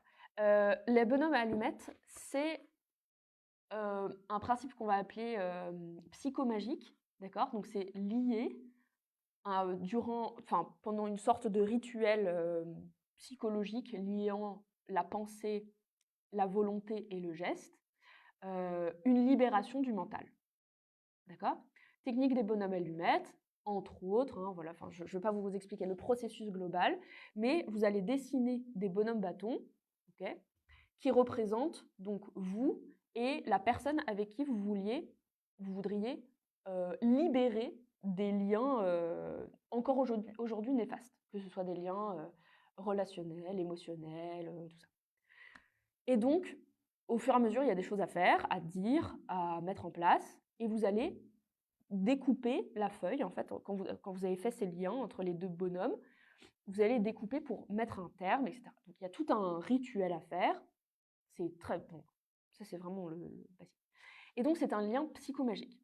Speaker 1: Les bonhommes à allumettes, c'est un principe qu'on va appeler psychomagique, d'accord? Donc c'est lié pendant une sorte de rituel psychologique liant la pensée, la volonté et le geste, une libération du mental, d'accord? Technique des bonhommes allumettes, entre autres, hein, voilà, je ne vais pas vous expliquer le processus global, mais vous allez dessiner des bonhommes bâtons, ok, qui représentent donc vous et la personne avec qui vous voudriez libérer des liens encore aujourd'hui néfastes, que ce soit des liens relationnels, émotionnels, tout ça. Et donc, au fur et à mesure, il y a des choses à faire, à dire, à mettre en place, et vous allez découper la feuille, en fait, quand vous avez fait ces liens entre les deux bonhommes, vous allez découper pour mettre un terme, etc. Donc il y a tout un rituel à faire, c'est très bon, ça c'est vraiment le basique. Et donc c'est un lien psychomagique.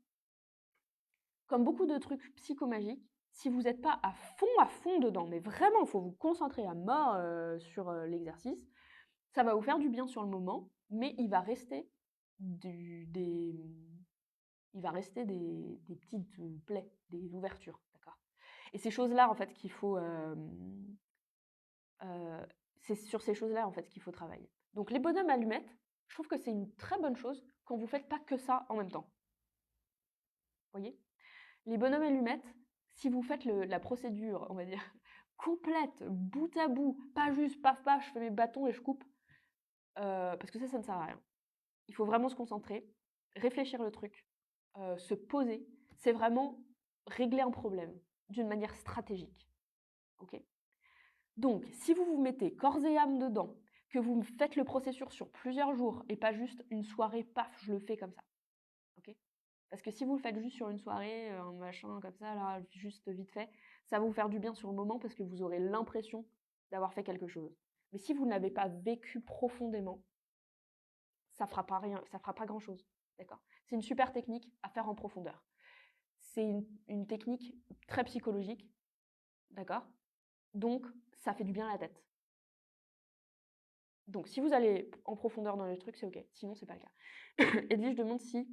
Speaker 1: Comme beaucoup de trucs psychomagiques, si vous n'êtes pas à fond dedans, mais vraiment, il faut vous concentrer à mort sur l'exercice, ça va vous faire du bien sur le moment, mais il va rester des petites plaies, des ouvertures, d'accord? Et ces choses-là, en fait, c'est sur ces choses-là, en fait, qu'il faut travailler. Donc les bonhommes allumettes, je trouve que c'est une très bonne chose quand vous ne faites pas que ça en même temps. Vous voyez? Les bonhommes allumettes, si vous faites la procédure, on va dire, complète, bout à bout, pas juste paf paf, je fais mes bâtons et je coupe, parce que ça ne sert à rien. Il faut vraiment se concentrer, réfléchir le truc, se poser. C'est vraiment régler un problème d'une manière stratégique. Ok? Donc, si vous vous mettez corps et âme dedans, que vous faites le processus sur plusieurs jours et pas juste une soirée, paf, je le fais comme ça. Ok? Parce que si vous le faites juste sur une soirée, un machin comme ça, là, juste vite fait, ça va vous faire du bien sur le moment parce que vous aurez l'impression d'avoir fait quelque chose. Mais si vous ne l'avez pas vécu profondément, ça fera pas rien, ça fera pas grand-chose. D'accord? C'est une super technique à faire en profondeur. C'est une technique très psychologique, d'accord? Donc, ça fait du bien à la tête. Donc, si vous allez en profondeur dans le truc, c'est OK. Sinon, c'est pas le cas. Edwige demande si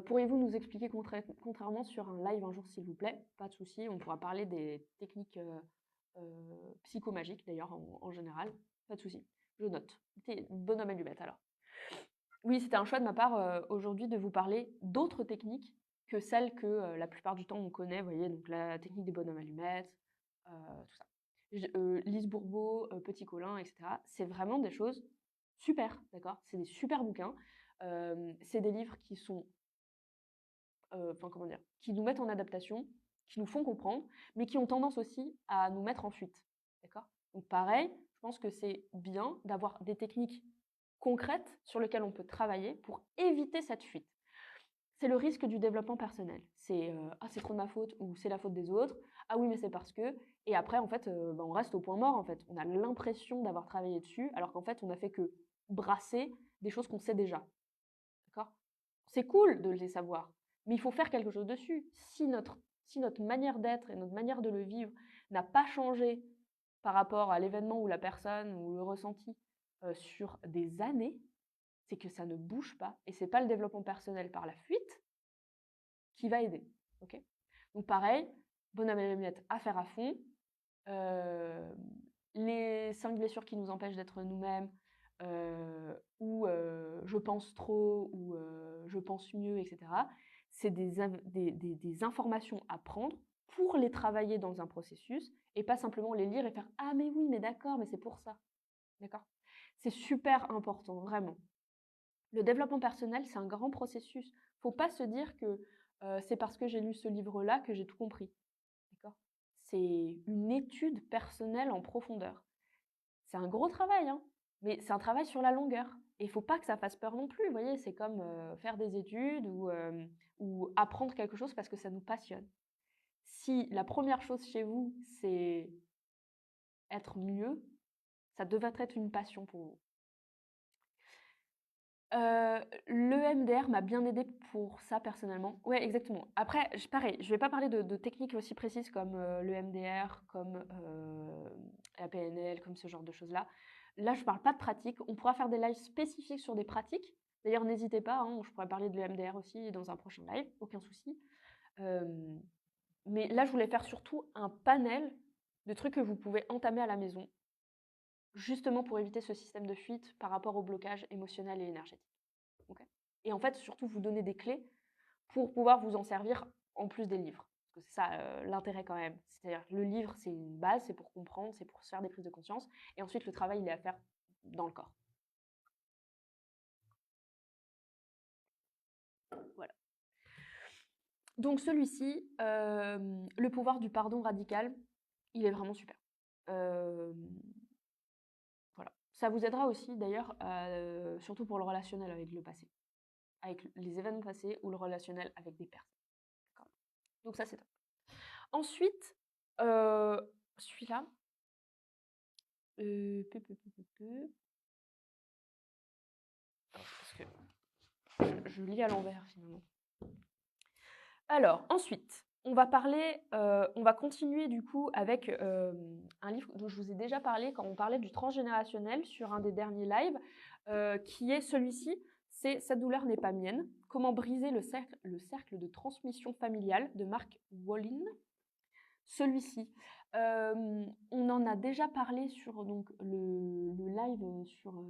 Speaker 1: pourriez-vous nous expliquer contrairement sur un live un jour, s'il vous plaît? Pas de souci, on pourra parler des techniques psychomagiques, d'ailleurs, en général. Pas de souci. Je note. C'est bonhomme allumette alors. Oui, c'était un choix de ma part aujourd'hui de vous parler d'autres techniques que celles que la plupart du temps on connaît, vous voyez, donc la technique des bonhommes allumettes, tout ça. Lise Bourbeau, Petit Colin, etc. C'est vraiment des choses super, d'accord? C'est des super bouquins. C'est des livres qui sont, enfin comment dire, qui nous mettent en adaptation, qui nous font comprendre, mais qui ont tendance aussi à nous mettre en fuite, d'accord? Donc pareil, je pense que c'est bien d'avoir des techniques concrètes sur lesquelles on peut travailler pour éviter cette fuite. C'est le risque du développement personnel. C'est ah, c'est trop de ma faute ou c'est la faute des autres. Ah oui, mais c'est parce que. Et après, en fait, on reste au point mort. En fait, on a l'impression d'avoir travaillé dessus, alors qu'en fait, on a fait que brasser des choses qu'on sait déjà. D'accord? C'est cool de les savoir, mais il faut faire quelque chose dessus. Si notre manière d'être et notre manière de le vivre n'a pas changé par rapport à l'événement ou la personne ou le ressenti sur des années, c'est que ça ne bouge pas. Et c'est pas le développement personnel par la fuite qui va aider. Ok. Donc pareil, bonhomme et lunettes à faire à fond. Euh, les 5 blessures qui nous empêchent d'être nous-mêmes, ou je pense trop, ou je pense mieux, etc. C'est des informations à prendre pour les travailler dans un processus et pas simplement les lire et faire ah mais oui mais d'accord mais c'est pour ça, d'accord. C'est super important vraiment. Le développement personnel, c'est un grand processus. Faut pas se dire que c'est parce que j'ai lu ce livre-là que j'ai tout compris. D'accord. C'est une étude personnelle en profondeur. C'est un gros travail, hein, mais c'est un travail sur la longueur. Et il faut pas que ça fasse peur non plus. Vous voyez, c'est comme faire des études ou apprendre quelque chose parce que ça nous passionne. Si la première chose chez vous, c'est être mieux, ça devrait être une passion pour vous. L'EMDR m'a bien aidé pour ça personnellement. Ouais, exactement. Après, pareil, je vais pas parler de techniques aussi précises comme l'EMDR, comme la PNL, comme ce genre de choses-là. Là, je parle pas de pratique. On pourra faire des lives spécifiques sur des pratiques. D'ailleurs, n'hésitez pas, hein, je pourrais parler de l'EMDR aussi dans un prochain live, aucun souci. Euh, mais là, je voulais faire surtout un panel de trucs que vous pouvez entamer à la maison, justement pour éviter ce système de fuite par rapport au blocage émotionnel et énergétique. Okay. Et en fait, surtout vous donner des clés pour pouvoir vous en servir en plus des livres. Parce que c'est ça l'intérêt quand même. C'est-à-dire le livre, c'est une base, c'est pour comprendre, c'est pour se faire des prises de conscience. Et ensuite, le travail, il est à faire dans le corps. Voilà. Donc celui-ci, le pouvoir du pardon radical, il est vraiment super. Voilà. Ça vous aidera aussi d'ailleurs, surtout pour le relationnel avec le passé, avec les événements passés ou le relationnel avec des personnes. Donc ça, c'est top. Ensuite, celui-là, parce que je lis à l'envers finalement. Alors, ensuite, on va continuer du coup avec un livre dont je vous ai déjà parlé quand on parlait du transgénérationnel sur un des derniers lives, qui est celui-ci, c'est Cette douleur n'est pas mienne, comment briser le cercle de transmission familiale de Mark Wallin. Celui-ci, on en a déjà parlé sur donc, le live sur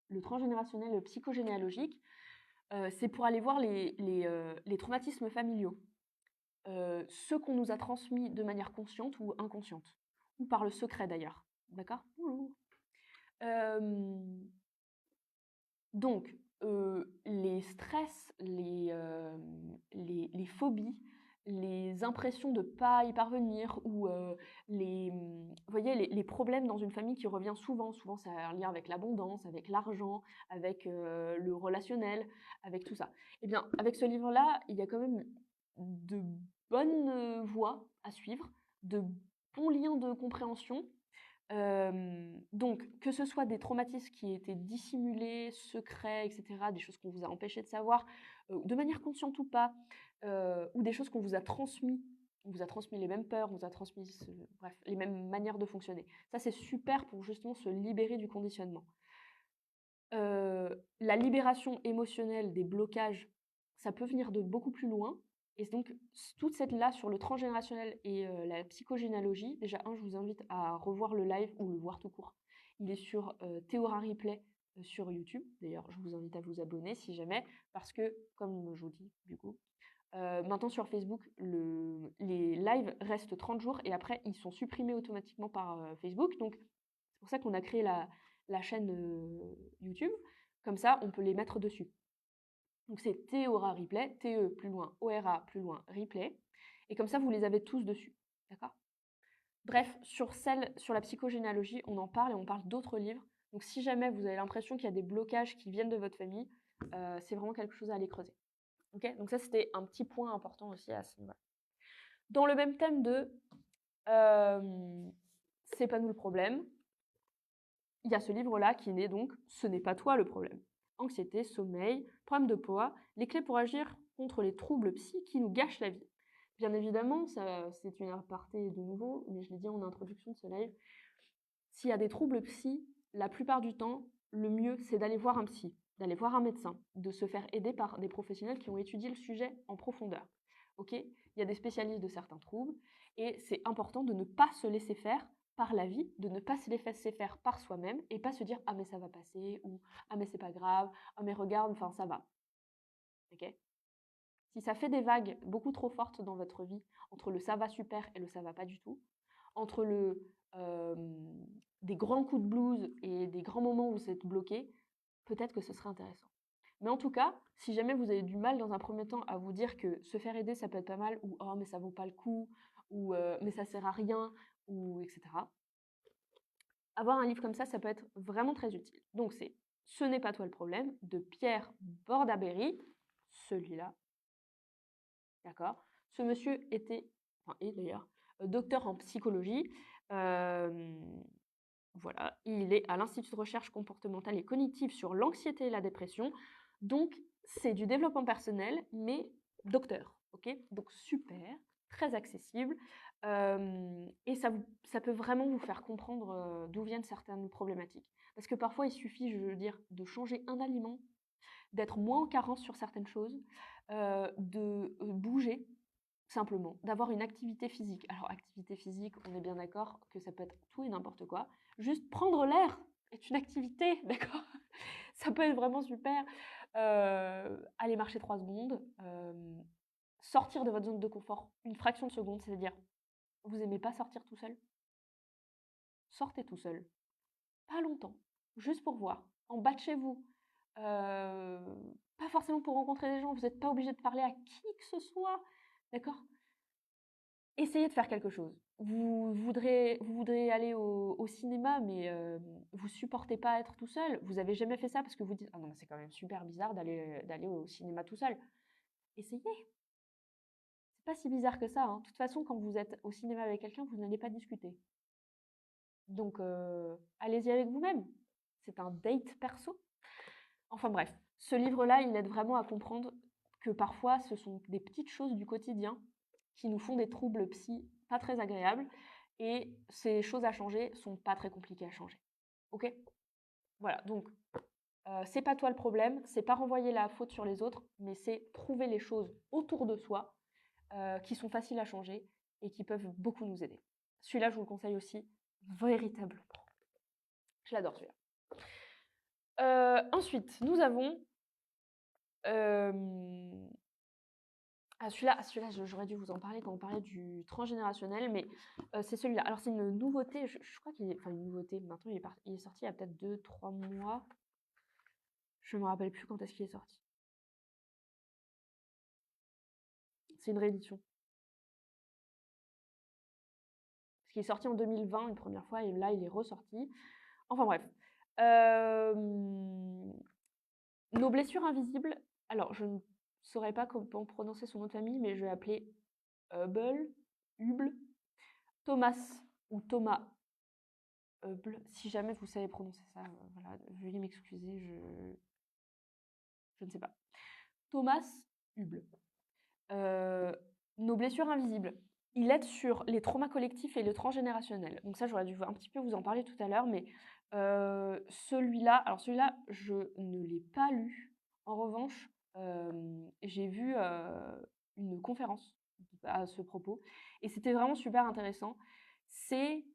Speaker 1: le transgénérationnel le psychogénéalogique. C'est pour aller voir les traumatismes familiaux, ceux qu'on nous a transmis de manière consciente ou inconsciente, ou par le secret d'ailleurs. D'accord. Donc, les stress, les phobies, les impressions de ne pas y parvenir ou vous voyez, les problèmes dans une famille qui revient souvent. Souvent, c'est un lien avec l'abondance, avec l'argent, avec le relationnel, avec tout ça. Eh bien, avec ce livre-là, il y a quand même de bonnes voies à suivre, de bons liens de compréhension. Donc, que ce soit des traumatismes qui étaient dissimulés, secrets, etc., des choses qu'on vous a empêché de savoir, de manière consciente ou pas, ou des choses qu'on vous a transmis. On vous a transmis les mêmes peurs, on vous a transmis bref, les mêmes manières de fonctionner. Ça, c'est super pour justement se libérer du conditionnement. La libération émotionnelle des blocages, ça peut venir de beaucoup plus loin. Et donc, toute cette là sur le transgénérationnel et la psychogénéalogie, déjà, je vous invite à revoir le live ou le voir tout court. Il est sur Théora Replay sur YouTube. D'ailleurs, je vous invite à vous abonner si jamais, parce que, comme je vous dis, du coup, maintenant sur Facebook, les lives restent 30 jours et après, ils sont supprimés automatiquement par Facebook. Donc, c'est pour ça qu'on a créé la chaîne YouTube. Comme ça, on peut les mettre dessus. Donc, c'est Théora Replay, T-E plus loin, O-R-A plus loin, Replay. Et comme ça, vous les avez tous dessus. D'accord? Bref, sur la psychogénéalogie, on en parle et on parle d'autres livres. Donc, si jamais vous avez l'impression qu'il y a des blocages qui viennent de votre famille, c'est vraiment quelque chose à aller creuser. Ok, donc ça, c'était un petit point important aussi à ce niveau-là. Dans le même thème de c'est pas nous le problème, il y a ce livre-là qui est donc Ce n'est pas toi le problème. Anxiété, sommeil, problème de poids, les clés pour agir contre les troubles psy qui nous gâchent la vie. Bien évidemment, ça, c'est une aparté de nouveau, mais je l'ai dit en introduction de ce live, s'il y a des troubles psy, la plupart du temps, le mieux, c'est d'aller voir un psy, d'aller voir un médecin, de se faire aider par des professionnels qui ont étudié le sujet en profondeur. Ok, il y a des spécialistes de certains troubles, et c'est important de ne pas se laisser faire par la vie, de ne pas se laisser faire par soi-même, et pas se dire « Ah mais ça va passer » ou « Ah mais c'est pas grave »,« Ah mais regarde, enfin ça va ». Ok, si ça fait des vagues beaucoup trop fortes dans votre vie, entre le ça va super et le ça va pas du tout, entre des grands coups de blues et des grands moments où vous êtes bloqué, peut-être que ce serait intéressant. Mais en tout cas, si jamais vous avez du mal dans un premier temps à vous dire que se faire aider, ça peut être pas mal, ou oh mais ça vaut pas le coup, ou mais ça sert à rien, ou etc. Avoir un livre comme ça peut être vraiment très utile. Donc c'est Ce n'est pas toi le problème de Pierre Bordaberry, celui-là. D'accord. Ce monsieur était, enfin est d'ailleurs, docteur en psychologie. Voilà, il est à l'Institut de recherche comportementale et cognitive sur l'anxiété et la dépression. Donc, c'est du développement personnel, mais docteur. Ok, donc super, très accessible. Et ça peut vraiment vous faire comprendre d'où viennent certaines problématiques. Parce que parfois, il suffit, je veux dire, de changer un aliment, d'être moins en carence sur certaines choses, de bouger, simplement, d'avoir une activité physique. Alors, activité physique, on est bien d'accord que ça peut être tout et n'importe quoi. Juste prendre l'air est une activité, d'accord? Ça peut être vraiment super. Aller marcher 3 secondes, sortir de votre zone de confort une fraction de seconde, c'est-à-dire, vous aimez pas sortir tout seul? Sortez tout seul. Pas longtemps, juste pour voir, en bas de chez vous. Pas forcément pour rencontrer des gens, vous n'êtes pas obligé de parler à qui que ce soit, d'accord? Essayez de faire quelque chose. Vous voudrez aller au cinéma, mais vous supportez pas être tout seul. Vous avez jamais fait ça parce que vous dites: «Ah non, mais c'est quand même super bizarre d'aller au cinéma tout seul». Essayez, c'est pas si bizarre que ça, hein. De toute façon, quand vous êtes au cinéma avec quelqu'un, vous n'allez pas discuter. Donc allez-y avec vous-même. C'est un date perso. Enfin bref, ce livre-là, il aide vraiment à comprendre que parfois, ce sont des petites choses du quotidien qui nous font des troubles psy pas très agréables et ces choses à changer sont pas très compliquées à changer. Ok? Voilà, donc c'est pas toi le problème, c'est pas renvoyer la faute sur les autres, mais c'est trouver les choses autour de soi qui sont faciles à changer et qui peuvent beaucoup nous aider. Celui-là, je vous le conseille aussi véritablement. Je l'adore celui-là. Ensuite, nous avons celui-là, j'aurais dû vous en parler quand on parlait du transgénérationnel, mais c'est celui-là. Alors, c'est une nouveauté, je crois qu'il est, enfin, une nouveauté, maintenant il est sorti il y a peut-être 2-3 mois. Je ne me rappelle plus quand est-ce qu'il est sorti. C'est une réédition. Parce qu'il est sorti en 2020 une première fois, et là, il est ressorti. Enfin bref. Nos blessures invisibles. Alors, je ne saurais pas comment prononcer son nom de famille, mais je vais appeler Hubble, Thomas ou Thomas Hubble. Si jamais vous savez prononcer ça, voilà, veuillez m'excuser, je ne sais pas. Thomas Hubble. Nos blessures invisibles. Il aide sur les traumas collectifs et le transgénérationnel. Donc ça, j'aurais dû un petit peu vous en parler tout à l'heure, mais celui-là, je ne l'ai pas lu. En revanche, j'ai vu une conférence à ce propos, et c'était vraiment super intéressant. C'est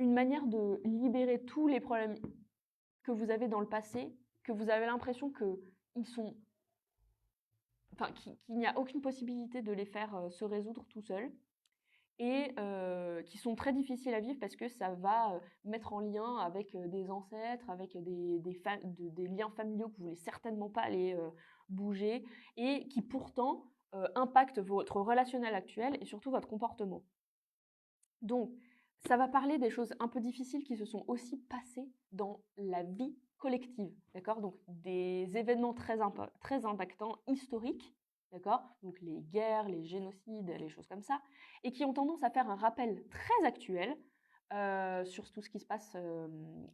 Speaker 1: une manière de libérer tous les problèmes que vous avez dans le passé, que vous avez l'impression qu'ils sont, enfin, qu'il n'y a aucune possibilité de les faire se résoudre tout seuls, et qui sont très difficiles à vivre parce que ça va mettre en lien avec des ancêtres, avec des liens familiaux que vous voulez certainement pas aller bouger, et qui pourtant impactent votre relationnel actuel et surtout votre comportement. Donc, ça va parler des choses un peu difficiles qui se sont aussi passées dans la vie collective, d'accord? Donc, des événements très impactants, historiques, d'accord? Donc, les guerres, les génocides, les choses comme ça, et qui ont tendance à faire un rappel très actuel sur tout ce qui se passe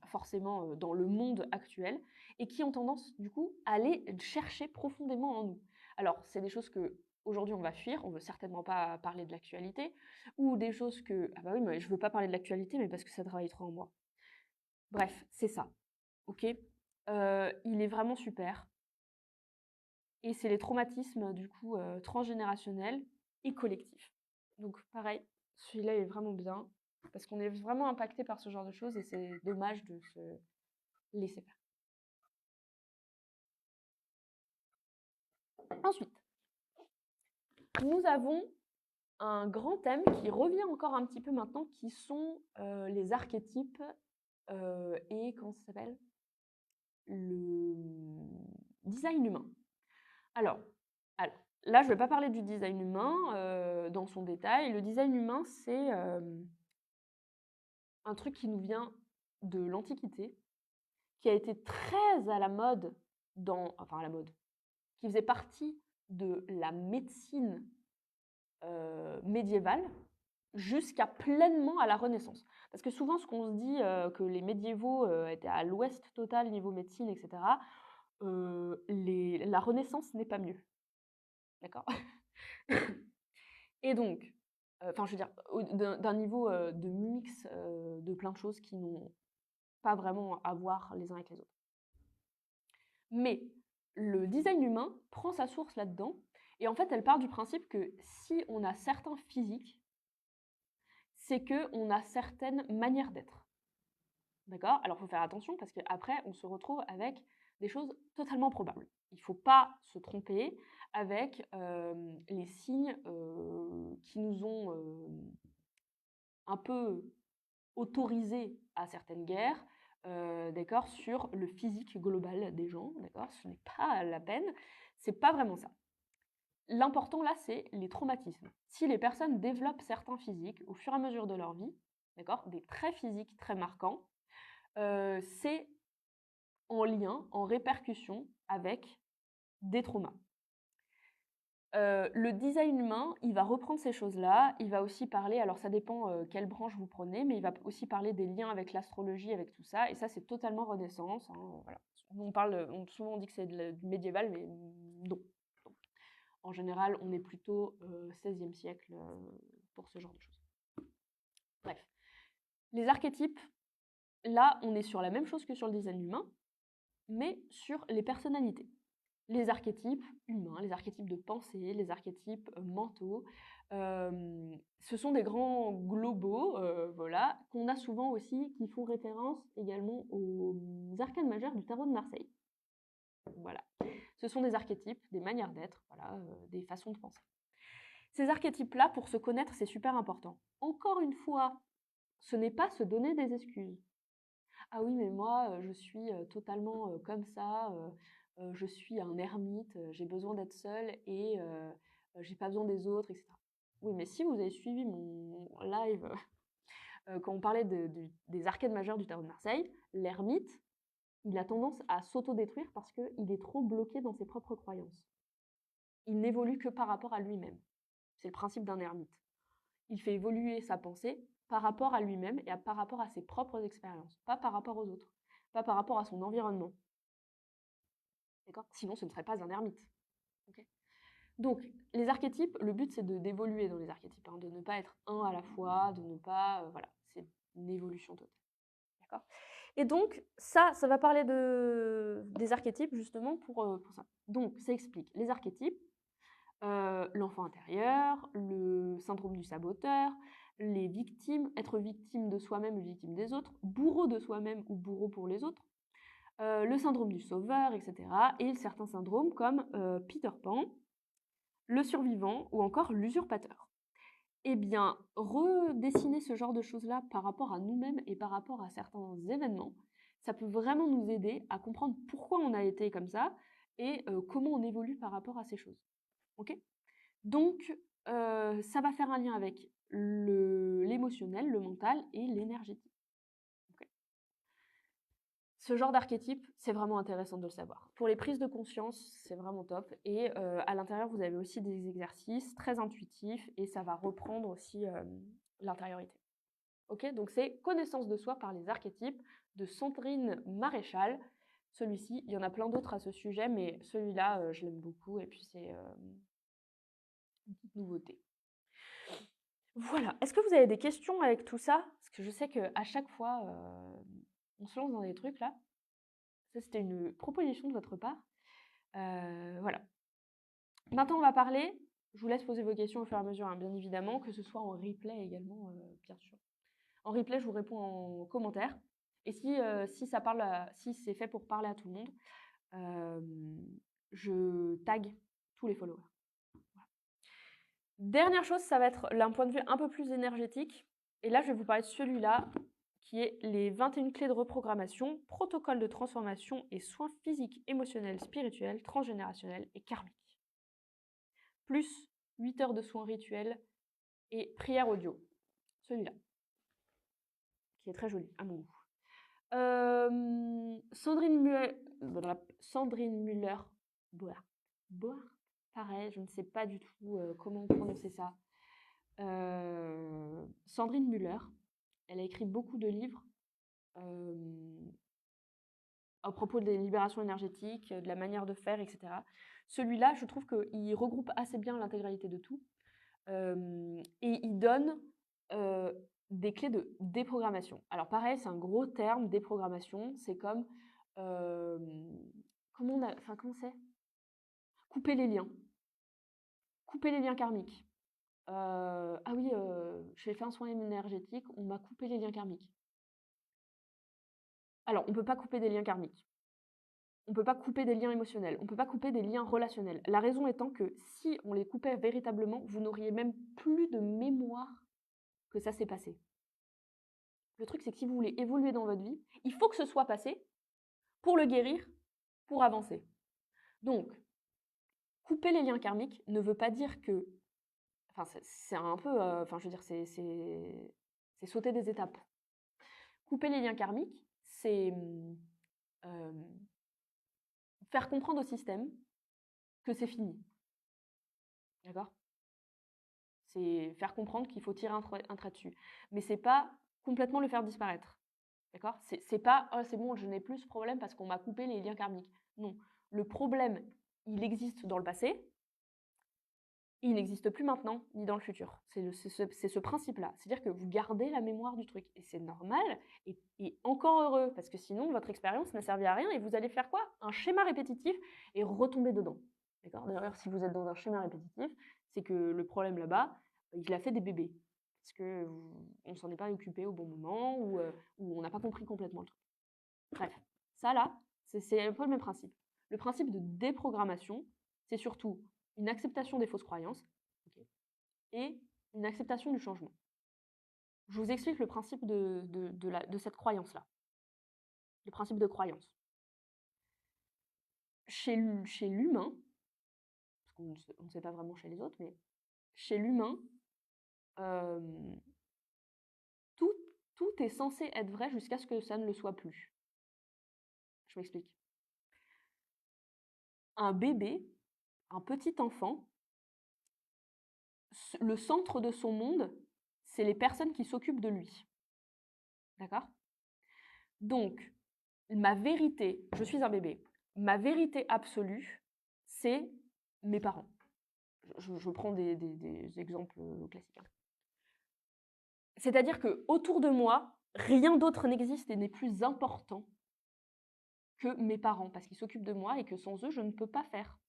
Speaker 1: forcément dans le monde actuel, et qui ont tendance, du coup, à aller chercher profondément en nous. Alors, c'est des choses que aujourd'hui on va fuir, on veut certainement pas parler de l'actualité, ou des choses que ah bah oui, mais je veux pas parler de l'actualité, mais parce que ça travaille trop en moi. Bref, c'est ça, OK? Il est vraiment super, et c'est les traumatismes du coup, transgénérationnels et collectifs. Donc pareil, celui-là est vraiment bien, parce qu'on est vraiment impacté par ce genre de choses et c'est dommage de se laisser faire. Ensuite, nous avons un grand thème qui revient encore un petit peu maintenant, qui sont, les archétypes, et comment ça s'appelle? Le design humain. Alors alors là, je ne vais pas parler du design humain, dans son détail. Le design humain, c'est, un truc qui nous vient de l'Antiquité, qui a été très à la mode enfin à la mode, qui faisait partie de la médecine, médiévale, jusqu'à pleinement à la Renaissance. Parce que souvent, ce qu'on se dit, que les médiévaux, étaient à l'ouest total niveau médecine, et cetera, la Renaissance n'est pas mieux. D'accord? Et donc, enfin, je veux dire, d'un niveau, de mix, de plein de choses qui n'ont pas vraiment à voir les uns avec les autres. Mais le design humain prend sa source là-dedans, et en fait, elle part du principe que si on a certains physiques, c'est qu'on a certaines manières d'être. D'accord? Alors, il faut faire attention parce qu'après, on se retrouve avec des choses totalement probables. Il ne faut pas se tromper avec les signes qui nous ont un peu autorisés à certaines guerres, d'accord, sur le physique global des gens, d'accord? Ce n'est pas la peine, c'est pas vraiment ça. L'important là, c'est les traumatismes. Si les personnes développent certains physiques au fur et à mesure de leur vie, d'accord, des traits physiques très marquants, c'est en lien, en répercussion avec des traumas. Le design humain, il va reprendre ces choses-là, il va aussi parler, alors ça dépend quelle branche vous prenez, mais il va aussi parler des liens avec l'astrologie, avec tout ça, et ça c'est totalement Renaissance, hein, voilà. Souvent on dit que c'est du médiéval, mais non. En général, on est plutôt XVIe siècle pour ce genre de choses. Bref. Les archétypes, là, on est sur la même chose que sur le design humain, mais sur les personnalités. Les archétypes humains, les archétypes de pensée, les archétypes mentaux, ce sont des grands globaux, voilà, qu'on a souvent aussi, qui font référence également aux arcanes majeures du tarot de Marseille. Voilà. Ce sont des archétypes, des manières d'être, voilà, des façons de penser. Ces archétypes-là, pour se connaître, c'est super important. Encore une fois, ce n'est pas se donner des excuses. Ah oui, mais moi, je suis totalement comme ça, je suis un ermite, j'ai besoin d'être seule et j'ai pas besoin des autres, etc. Oui, mais si vous avez suivi mon live quand on parlait des arcades majeures du tarot de Marseille, l'ermite, il a tendance à s'autodétruire parce qu'il est trop bloqué dans ses propres croyances. Il n'évolue que par rapport à lui-même. C'est le principe d'un ermite. Il fait évoluer sa pensée par rapport à lui-même et par rapport à ses propres expériences, pas par rapport aux autres, pas par rapport à son environnement. D'accord? Sinon, ce ne serait pas un ermite. Okay? Donc, les archétypes, le but, c'est d'évoluer dans les archétypes, hein, de ne pas être un à la fois, de ne pas... voilà, c'est une évolution totale. D'accord? Et donc, ça va parler des archétypes, justement, pour ça. Donc, ça explique les archétypes, l'enfant intérieur, le syndrome du saboteur, les victimes, être victime de soi-même ou victime des autres, bourreau de soi-même ou bourreau pour les autres, le syndrome du sauveur, etc. Et certains syndromes comme Peter Pan, le survivant ou encore l'usurpateur. Eh bien, redessiner ce genre de choses-là par rapport à nous-mêmes et par rapport à certains événements, ça peut vraiment nous aider à comprendre pourquoi on a été comme ça et comment on évolue par rapport à ces choses. Ok? Donc, ça va faire un lien avec l'émotionnel, le mental et l'énergétique. Ok. Ce genre d'archétype, c'est vraiment intéressant de le savoir. Pour les prises de conscience, c'est vraiment top. Et à l'intérieur, vous avez aussi des exercices très intuitifs et ça va reprendre aussi l'intériorité. Ok, donc c'est Connaissance de soi par les archétypes de Sandrine Maréchal. Celui-ci, il y en a plein d'autres à ce sujet, mais celui-là, je l'aime beaucoup et puis c'est une petite nouveauté. Voilà. Est-ce que vous avez des questions avec tout ça? Parce que je sais qu'à chaque fois, on se lance dans des trucs là. Ça, c'était une proposition de votre part. Voilà. Maintenant, on va parler. Je vous laisse poser vos questions au fur et à mesure, hein, bien évidemment, que ce soit en replay également, bien sûr. En replay, je vous réponds en commentaire. Et si ça parle si c'est fait pour parler à tout le monde, je tag tous les followers. Voilà. Dernière chose, ça va être d'un point de vue un peu plus énergétique. Et là, je vais vous parler de celui-là, qui est les 21 clés de reprogrammation, protocole de transformation et soins physiques, émotionnels, spirituels, transgénérationnels et karmiques. Plus 8 heures de soins rituels et prières audio. Celui-là, qui est très joli, à mon goût. Sandrine Müller, Boart, pareil, je ne sais pas du tout comment prononcer ça. Sandrine Müller, elle a écrit beaucoup de livres à propos des libérations énergétiques, de la manière de faire, etc. Celui-là, je trouve qu'il regroupe assez bien l'intégralité de tout et il donne des clés de déprogrammation. Alors pareil, c'est un gros terme, déprogrammation, c'est comme comment c'est? Couper les liens. Couper les liens karmiques. Ah oui, j'ai fait un soin énergétique, on m'a coupé les liens karmiques. Alors, on ne peut pas couper des liens karmiques. On ne peut pas couper des liens émotionnels. On ne peut pas couper des liens relationnels. La raison étant que si on les coupait véritablement, vous n'auriez même plus de mémoire que ça s'est passé. Le truc, c'est que si vous voulez évoluer dans votre vie, il faut que ce soit passé pour le guérir, pour avancer. Donc, couper les liens karmiques ne veut pas dire que... Enfin, c'est un peu... Enfin, je veux dire, c'est sauter des étapes. Couper les liens karmiques, c'est faire comprendre au système que c'est fini. D'accord? C'est faire comprendre qu'il faut tirer un trait dessus. Mais c'est pas complètement le faire disparaître. D'accord? C'est pas oh, c'est bon, je n'ai plus ce problème parce qu'on m'a coupé les liens karmiques. Non. Le problème, il existe dans le passé, il n'existe plus maintenant, ni dans le futur. C'est ce principe-là. C'est-à-dire que vous gardez la mémoire du truc. Et c'est normal, et encore heureux, parce que sinon, votre expérience n'a servi à rien, et vous allez faire quoi? Un schéma répétitif, et retomber dedans. D'accord? D'ailleurs, si vous êtes dans un schéma répétitif, c'est que le problème là-bas, il a fait des bébés. Parce qu'on ne s'en est pas occupé au bon moment, ou on n'a pas compris complètement le truc. Bref, ça là, c'est un peu le même principe. Le principe de déprogrammation, c'est surtout une acceptation des fausses croyances okay, et une acceptation du changement. Je vous explique le principe de cette croyance-là. Le principe de croyance. Chez l'humain, parce qu'on ne sait pas vraiment chez les autres, mais chez l'humain, tout est censé être vrai jusqu'à ce que ça ne le soit plus. Je m'explique. Un bébé, un petit enfant, le centre de son monde, c'est les personnes qui s'occupent de lui. D'accord? Donc, ma vérité, je suis un bébé, ma vérité absolue, c'est mes parents. Je prends des exemples classiques. C'est-à-dire que autour de moi, rien d'autre n'existe et n'est plus important que mes parents, parce qu'ils s'occupent de moi et que sans eux, je ne peux pas faire.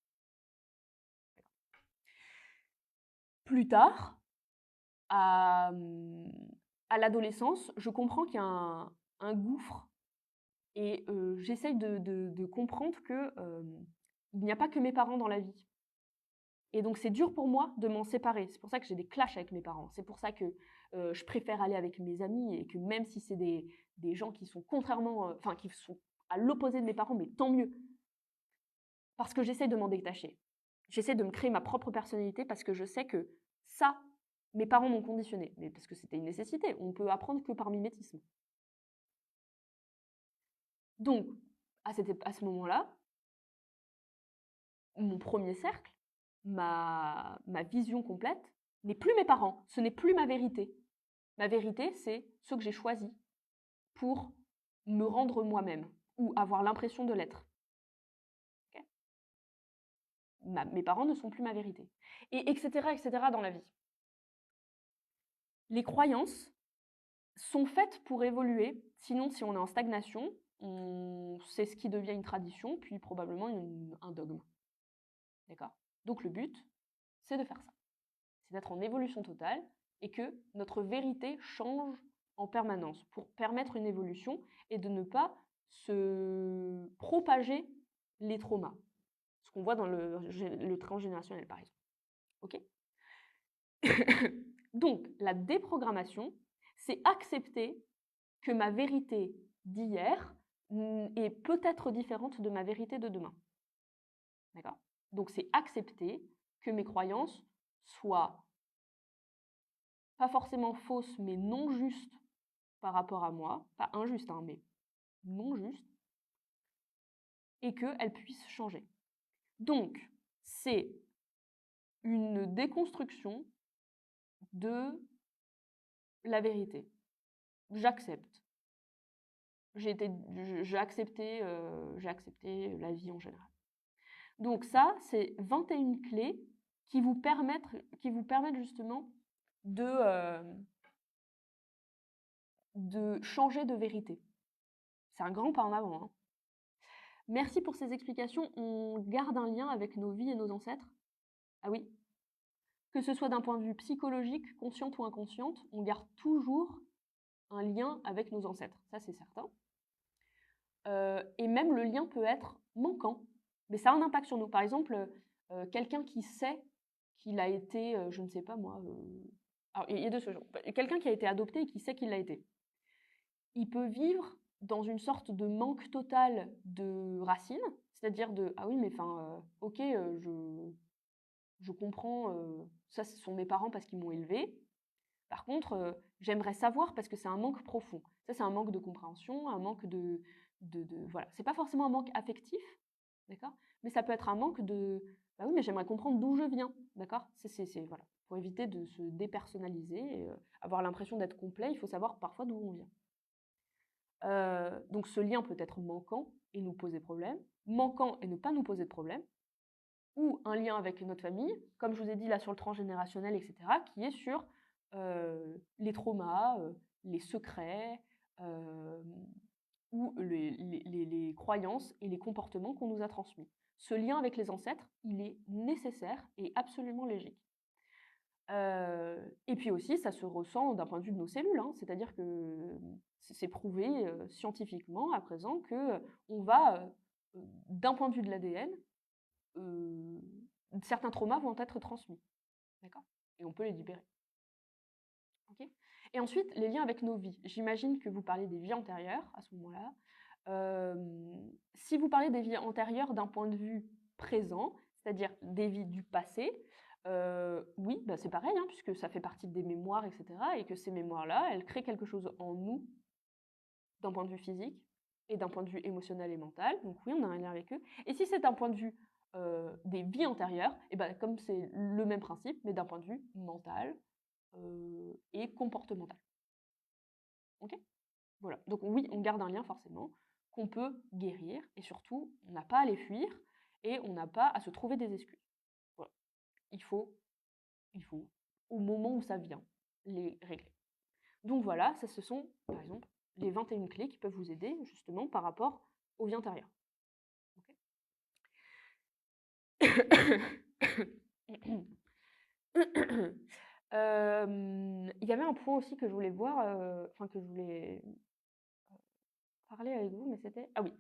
Speaker 1: Plus tard, à l'adolescence, je comprends qu'il y a un gouffre et j'essaye de comprendre que, il n'y a pas que mes parents dans la vie. Et donc c'est dur pour moi de m'en séparer. C'est pour ça que j'ai des clashs avec mes parents. C'est pour ça que, je préfère aller avec mes amis et que même si c'est des gens qui sont contrairement, enfin qui sont à l'opposé de mes parents, mais tant mieux. Parce que j'essaie de m'en détacher. J'essaie de me créer ma propre personnalité parce que je sais que ça, mes parents m'ont conditionné. Mais parce que c'était une nécessité. On peut apprendre que par mimétisme. Donc, à ce moment-là, mon premier cercle, ma vision complète, n'est plus mes parents. Ce n'est plus ma vérité. Ma vérité, c'est ce que j'ai choisi pour me rendre moi-même ou avoir l'impression de l'être. Ok. Mes parents ne sont plus ma vérité. Et etc. dans la vie. Les croyances sont faites pour évoluer. Sinon, si on est en stagnation, c'est ce qui devient une tradition, puis probablement un dogme. D'accord. Donc le but, c'est de faire ça. C'est d'être en évolution totale et que notre vérité change en permanence pour permettre une évolution et de ne pas se propager les traumas. Ce qu'on voit dans le transgénérationnel, par exemple. Ok. Donc, la déprogrammation, c'est accepter que ma vérité d'hier est peut-être différente de ma vérité de demain. D'accord. Donc, c'est accepter que mes croyances soient pas forcément fausses, mais non justes par rapport à moi, pas injustes, hein, mais non justes, et qu'elles puissent changer. Donc, c'est une déconstruction de la vérité. J'accepte. J'ai accepté la vie en général. Donc ça, c'est 21 clés qui vous permettent justement de changer de vérité. C'est un grand pas en avant, hein. Merci pour ces explications. On garde un lien avec nos vies et nos ancêtres. Ah oui. Que ce soit d'un point de vue psychologique, consciente ou inconsciente, on garde toujours un lien avec nos ancêtres. Ça, c'est certain. Et même le lien peut être manquant, mais ça a un impact sur nous. Par exemple, quelqu'un qui sait qu'il a été, je ne sais pas moi, alors il y a de ce genre. Quelqu'un qui a été adopté et qui sait qu'il l'a été. Il peut vivre dans une sorte de manque total de racines, c'est-à-dire de ah oui mais enfin ok je comprends, ça ce sont mes parents parce qu'ils m'ont élevé. Par contre, j'aimerais savoir parce que c'est un manque profond. Ça c'est un manque de compréhension, un manque de voilà. C'est pas forcément un manque affectif, d'accord? Mais ça peut être un manque de bah oui mais j'aimerais comprendre d'où je viens, d'accord? C'est voilà. Pour éviter de se dépersonnaliser et avoir l'impression d'être complet, il faut savoir parfois d'où on vient. Donc ce lien peut être manquant et nous poser problème, manquant et ne pas nous poser de problème, ou un lien avec notre famille, comme je vous ai dit là sur le transgénérationnel, etc., qui est sur les traumas, les secrets, ou les croyances et les comportements qu'on nous a transmis. Ce lien avec les ancêtres, il est nécessaire et absolument logique. Et puis aussi, ça se ressent d'un point de vue de nos cellules, hein, c'est-à-dire que c'est prouvé scientifiquement à présent que on va, d'un point de vue de l'ADN, certains traumas vont être transmis, d'accord? Et on peut les libérer. Ok. Et ensuite, les liens avec nos vies. J'imagine que vous parlez des vies antérieures à ce moment-là. Si vous parlez des vies antérieures d'un point de vue présent, c'est-à-dire des vies du passé, oui, bah c'est pareil, hein, puisque ça fait partie des mémoires, etc. Et que ces mémoires-là, elles créent quelque chose en nous, d'un point de vue physique, et d'un point de vue émotionnel et mental. Donc oui, on a un lien avec eux. Et si c'est d'un point de vue des vies antérieures, et ben, comme c'est le même principe, mais d'un point de vue mental et comportemental. Ok. Voilà. Donc oui, on garde un lien forcément, qu'on peut guérir, et surtout, on n'a pas à les fuir, et on n'a pas à se trouver des excuses. Voilà. Il faut, au moment où ça vient, les régler. Donc voilà, ça ce sont, par exemple, les 21 clés qui peuvent vous aider justement par rapport aux vies antérieures. Okay. un point aussi que je voulais voir, que je voulais parler avec vous, mais c'était... Ah oui.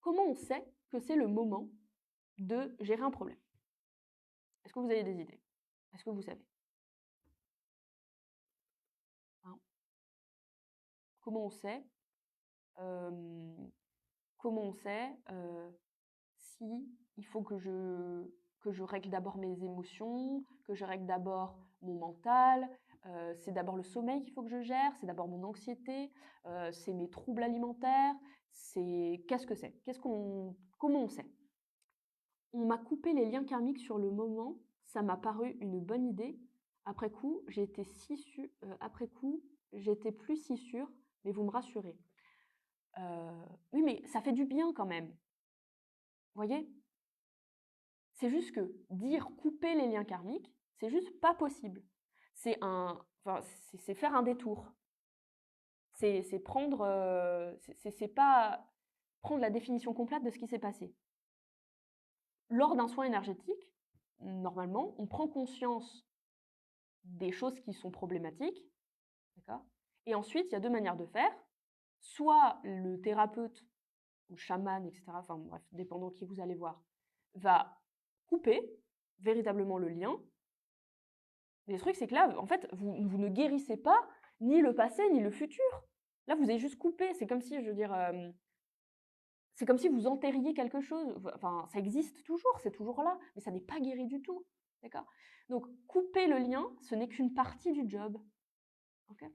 Speaker 1: Comment on sait que c'est le moment de gérer un problème? Est-ce que vous avez des idées? Est-ce que vous savez? Hein? Comment on sait comment on sait si il faut que je règle d'abord mes émotions, que je règle d'abord mon mental, c'est d'abord le sommeil qu'il faut que je gère, c'est d'abord mon anxiété, c'est mes troubles alimentaires, qu'est-ce que c'est? Comment on sait? On m'a coupé les liens karmiques sur le moment, ça m'a paru une bonne idée. Après coup, après coup, j'étais plus si sûre, mais vous me rassurez. Oui, mais ça fait du bien quand même. Vous voyez? C'est juste que dire couper les liens karmiques, c'est juste pas possible. C'est faire un détour. C'est prendre, c'est pas prendre la définition complète de ce qui s'est passé. Lors d'un soin énergétique, normalement, on prend conscience des choses qui sont problématiques, d'accord? Et ensuite, il y a deux manières de faire. Soit le thérapeute ou chaman, etc., enfin bref, dépendant qui vous allez voir, va couper véritablement le lien. Mais le truc, c'est que là, en fait, vous ne guérissez pas ni le passé ni le futur. Là, vous avez juste coupé. C'est comme si, je veux dire, c'est comme si vous enterriez quelque chose. Enfin, ça existe toujours, c'est toujours là, mais ça n'est pas guéri du tout. D'accord? Donc, couper le lien, ce n'est qu'une partie du job. Ok?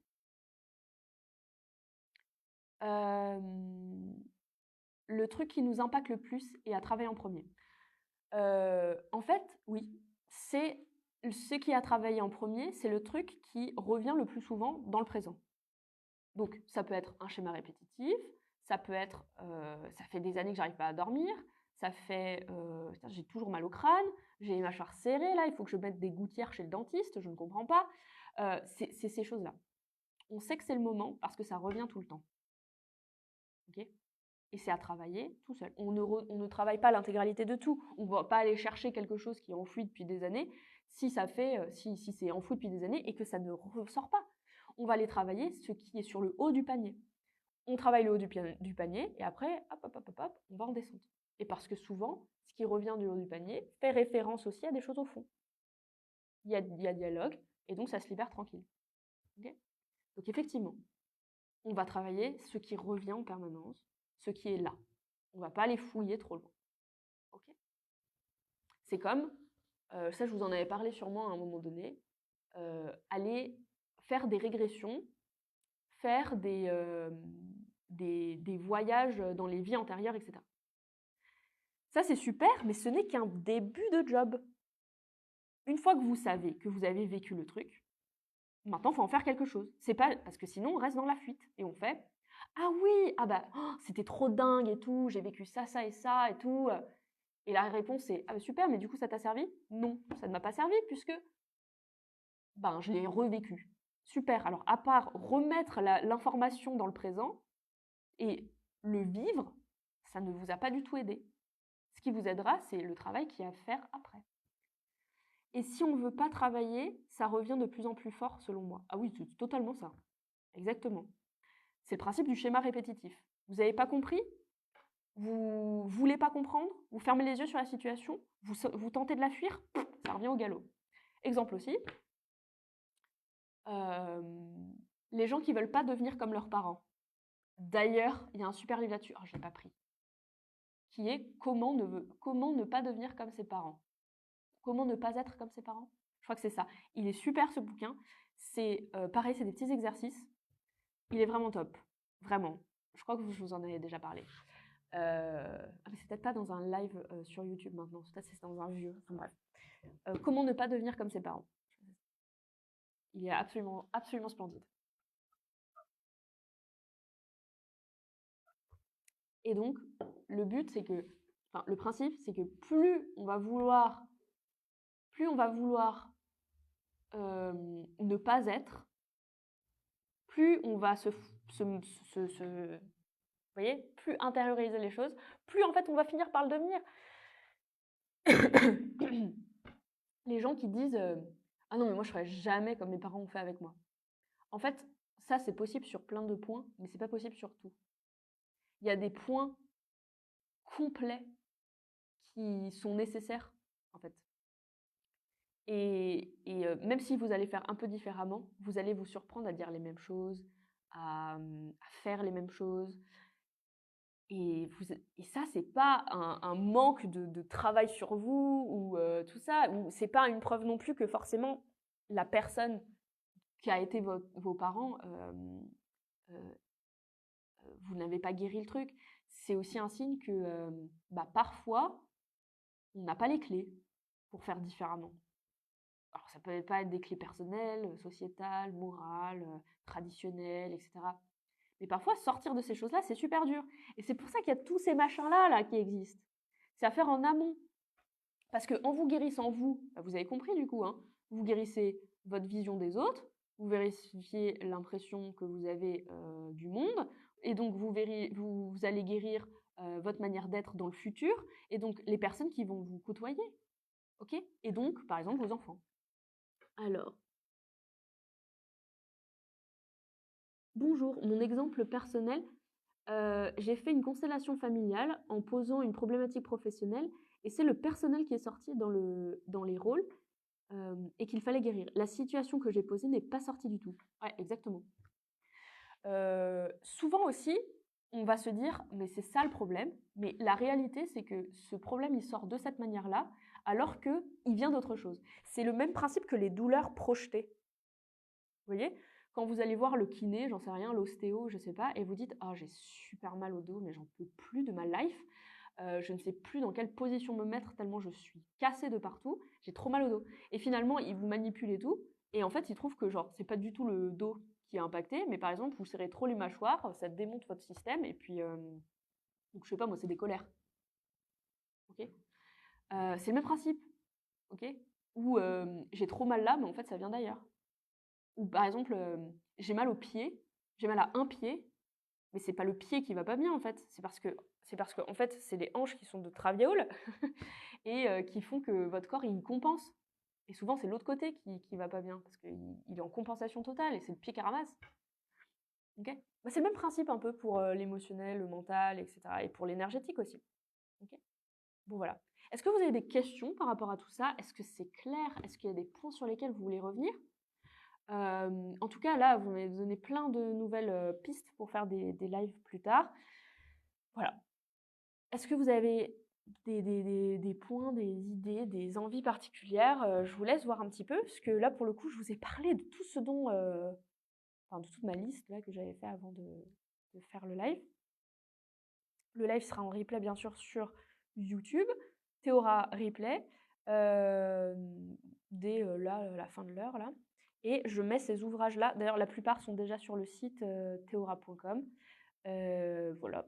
Speaker 1: Le truc qui nous impacte le plus est à travailler en premier. En fait, oui, c'est ce qui a travaillé en premier, c'est le truc qui revient le plus souvent dans le présent. Donc, ça peut être un schéma répétitif, ça peut être ça fait des années que j'arrive pas à dormir, ça fait j'ai toujours mal au crâne, j'ai les mâchoires serrées là, il faut que je mette des gouttières chez le dentiste, je ne comprends pas. C'est ces choses-là. On sait que c'est le moment parce que ça revient tout le temps. Ok? Et c'est à travailler tout seul. On ne travaille pas l'intégralité de tout. On ne va pas aller chercher quelque chose qui est enfoui depuis des années si c'est enfoui depuis des années et que ça ne ressort pas. On va aller travailler ce qui est sur le haut du panier. On travaille le haut du panier et après, hop, on va en descente. Et parce que souvent, ce qui revient du haut du panier fait référence aussi à des choses au fond. Il y a dialogue et donc ça se libère tranquille. Okay? Donc effectivement, on va travailler ce qui revient en permanence, ce qui est là. On ne va pas aller fouiller trop loin. Okay? C'est comme, ça je vous en avais parlé sûrement à un moment donné, aller faire des régressions, faire des voyages dans les vies antérieures, etc. Ça c'est super, mais ce n'est qu'un début de job. Une fois que vous savez que vous avez vécu le truc, maintenant il faut en faire quelque chose. C'est pas parce que sinon on reste dans la fuite et on fait ah oui, ah bah c'était trop dingue et tout, j'ai vécu ça, ça et ça et tout. Et la réponse est ah bah super, mais du coup ça t'a servi? Non, ça ne m'a pas servi puisque je l'ai revécu. Super. Alors à part remettre l'information dans le présent et le vivre, ça ne vous a pas du tout aidé. Ce qui vous aidera, c'est le travail qu'il y a à faire après. Et si on ne veut pas travailler, ça revient de plus en plus fort selon moi. Ah oui, c'est totalement ça. Exactement. C'est le principe du schéma répétitif. Vous n'avez pas compris? Vous voulez pas comprendre? Vous fermez les yeux sur la situation? Vous tentez de la fuir? Ça revient au galop. Exemple aussi, les gens qui ne veulent pas devenir comme leurs parents. D'ailleurs, il y a un super livre là-dessus, je ne l'ai pas pris, qui est comment ne pas devenir comme ses parents. Comment ne pas être comme ses parents? Je crois que c'est ça. Il est super ce bouquin. C'est pareil, c'est des petits exercices. Il est vraiment top. Vraiment. Je crois que je vous en avais déjà parlé. Mais c'est peut-être pas dans un live sur YouTube maintenant. C'est dans un vieux. Enfin, bref. Comment ne pas devenir comme ses parents? Il est absolument, absolument splendide. Et donc, le but, c'est que, le principe, c'est que plus on va vouloir ne pas être, plus on va vous voyez, plus intérioriser les choses, plus en fait on va finir par le devenir. Les gens qui disent Ah non, mais moi, je ferais jamais comme mes parents ont fait avec moi. En fait, ça, c'est possible sur plein de points, mais c'est pas possible sur tout. Il y a des points complets qui sont nécessaires, en fait. Même si vous allez faire un peu différemment, vous allez vous surprendre à dire les mêmes choses, à faire les mêmes choses. Et ça, c'est pas un manque de travail sur vous ou tout ça, ou c'est pas une preuve non plus que forcément la personne qui a été vos parents, euh, vous n'avez pas guéri le truc. C'est aussi un signe que parfois, on n'a pas les clés pour faire différemment. Alors, ça peut pas être des clés personnelles, sociétales, morales, traditionnelles, etc. Mais parfois, sortir de ces choses-là, c'est super dur. Et c'est pour ça qu'il y a tous ces machins-là là, qui existent. C'est à faire en amont. Parce qu'en vous guérissant, vous, vous avez compris du coup, hein, vous guérissez votre vision des autres, vous vérifiez l'impression que vous avez du monde, et donc vous allez guérir votre manière d'être dans le futur, et donc les personnes qui vont vous côtoyer. Ok. Et donc, par exemple, vos enfants. Alors, bonjour, mon exemple personnel, j'ai fait une constellation familiale en posant une problématique professionnelle et c'est le personnel qui est sorti dans les rôles et qu'il fallait guérir. La situation que j'ai posée n'est pas sortie du tout. Ouais, exactement. Souvent aussi, on va se dire, mais c'est ça le problème. Mais la réalité, c'est que ce problème, il sort de cette manière-là, alors qu'il vient d'autre chose. C'est le même principe que les douleurs projetées. Vous voyez, quand vous allez voir le kiné, j'en sais rien, l'ostéo, je sais pas, et vous dites: «Ah, j'ai super mal au dos, mais j'en peux plus de ma life. Je ne sais plus dans quelle position me mettre tellement je suis cassée de partout, j'ai trop mal au dos». Et finalement, il vous manipule et tout, et en fait, il trouve que genre, c'est pas du tout le dos qui est impacté, mais par exemple, vous serrez trop les mâchoires, ça démonte votre système, et puis, donc je sais pas moi, c'est des colères. Ok. C'est le même principe. Ok. Ou j'ai trop mal là, mais en fait, ça vient d'ailleurs. Ou par exemple, j'ai mal au pied, j'ai mal à un pied, mais c'est pas le pied qui va pas bien en fait, c'est parce que en fait, c'est les hanches qui sont de traviole et qui font que votre corps il compense. Et souvent c'est l'autre côté qui va pas bien parce qu'il est en compensation totale et c'est le pied qui ramasse. Ok. Bah, c'est le même principe un peu pour l'émotionnel, le mental, etc. Et pour l'énergétique aussi. Ok. Bon voilà. Est-ce que vous avez des questions par rapport à tout ça? Est-ce que c'est clair? Est-ce qu'il y a des points sur lesquels vous voulez revenir? En tout cas, là, vous m'avez donné plein de nouvelles pistes pour faire des lives plus tard. Voilà. Est-ce que vous avez des points, des idées, des envies particulières? Je vous laisse voir un petit peu, parce que là, pour le coup, je vous ai parlé de tout ce dont, enfin, de toute ma liste là que j'avais fait avant de faire le live. Le live sera en replay, bien sûr, sur YouTube. Théora replay dès là, la fin de l'heure là. Et je mets ces ouvrages-là. D'ailleurs, la plupart sont déjà sur le site théora.com. Voilà.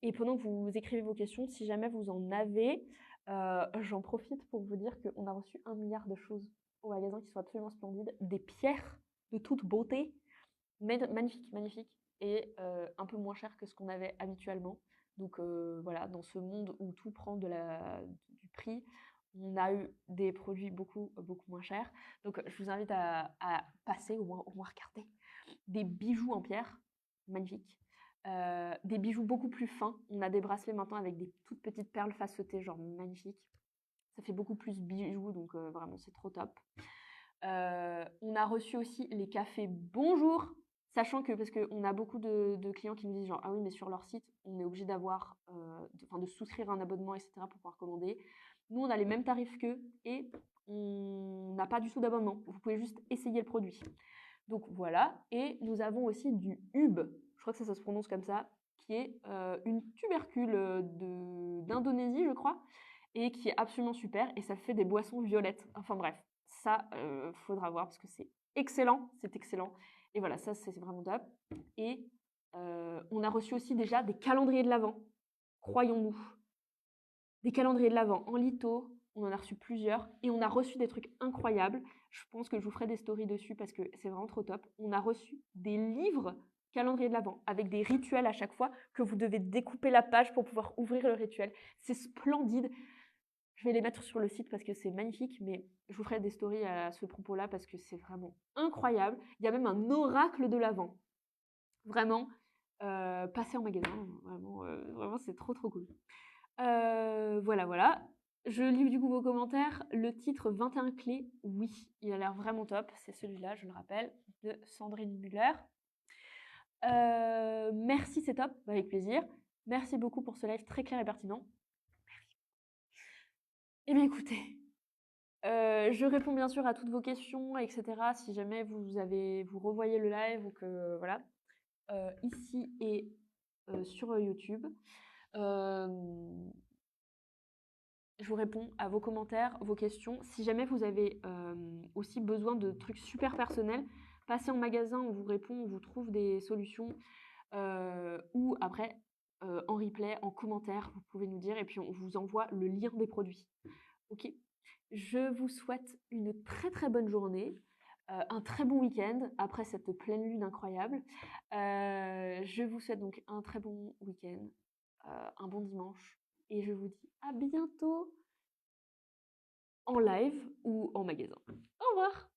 Speaker 1: Et pendant que vous écrivez vos questions, si jamais vous en avez, j'en profite pour vous dire qu'on a reçu 1 milliard de choses au magasin qui sont absolument splendides. Des pierres de toute beauté, magnifiques, magnifiques, et un peu moins chères que ce qu'on avait habituellement. Donc voilà, dans ce monde où tout prend du prix, on a eu des produits beaucoup, beaucoup moins chers. Donc je vous invite à passer, au moins regarder. Des bijoux en pierre, magnifiques. Des bijoux beaucoup plus fins. On a des bracelets maintenant avec des toutes petites perles facettées, genre magnifiques. Ça fait beaucoup plus bijoux, donc vraiment c'est trop top. On a reçu aussi les cafés Bonjour, sachant que, parce qu'on a beaucoup de clients qui me disent genre, ah oui, mais sur leur site, on est obligé d'avoir, de souscrire un abonnement, etc. pour pouvoir commander. Nous, on a les mêmes tarifs qu'eux et on n'a pas du tout d'abonnement. Vous pouvez juste essayer le produit. Donc voilà, et nous avons aussi du hub, je crois que ça se prononce comme ça, qui est une tubercule d'Indonésie, je crois, et qui est absolument super, et ça fait des boissons violettes. Enfin bref, ça, faudra voir, parce que c'est excellent, c'est excellent. Et voilà, ça, c'est vraiment top. Et on a reçu aussi déjà des calendriers de l'Avent, croyons-nous. Des calendriers de l'Avent en litho, on en a reçu plusieurs, et on a reçu des trucs incroyables. Je pense que je vous ferai des stories dessus parce que c'est vraiment trop top. On a reçu des livres calendrier de l'Avent avec des rituels à chaque fois que vous devez découper la page pour pouvoir ouvrir le rituel. C'est splendide. Je vais les mettre sur le site parce que c'est magnifique, mais je vous ferai des stories à ce propos-là parce que c'est vraiment incroyable. Il y a même un oracle de l'Avent. Vraiment, passez en magasin, vraiment c'est trop, trop cool. Voilà, voilà. Je lis du coup vos commentaires. Le titre 21 clés, oui, il a l'air vraiment top. C'est celui-là, je le rappelle, de Sandrine Muller. Merci, c'est top, avec plaisir. Merci beaucoup pour ce live très clair et pertinent. Eh bien écoutez, je réponds bien sûr à toutes vos questions, etc. Si jamais vous revoyez le live ou que voilà, ici et sur YouTube. Je vous réponds à vos commentaires, vos questions. Si jamais vous avez aussi besoin de trucs super personnels, passez en magasin, on vous répond, on vous trouve des solutions. Ou après, en replay, en commentaire, vous pouvez nous dire et puis on vous envoie le lien des produits. Ok. Je vous souhaite une très très bonne journée, un très bon week-end après cette pleine lune incroyable. Je vous souhaite donc un très bon week-end, un bon dimanche et je vous dis à bientôt en live ou en magasin. Au revoir!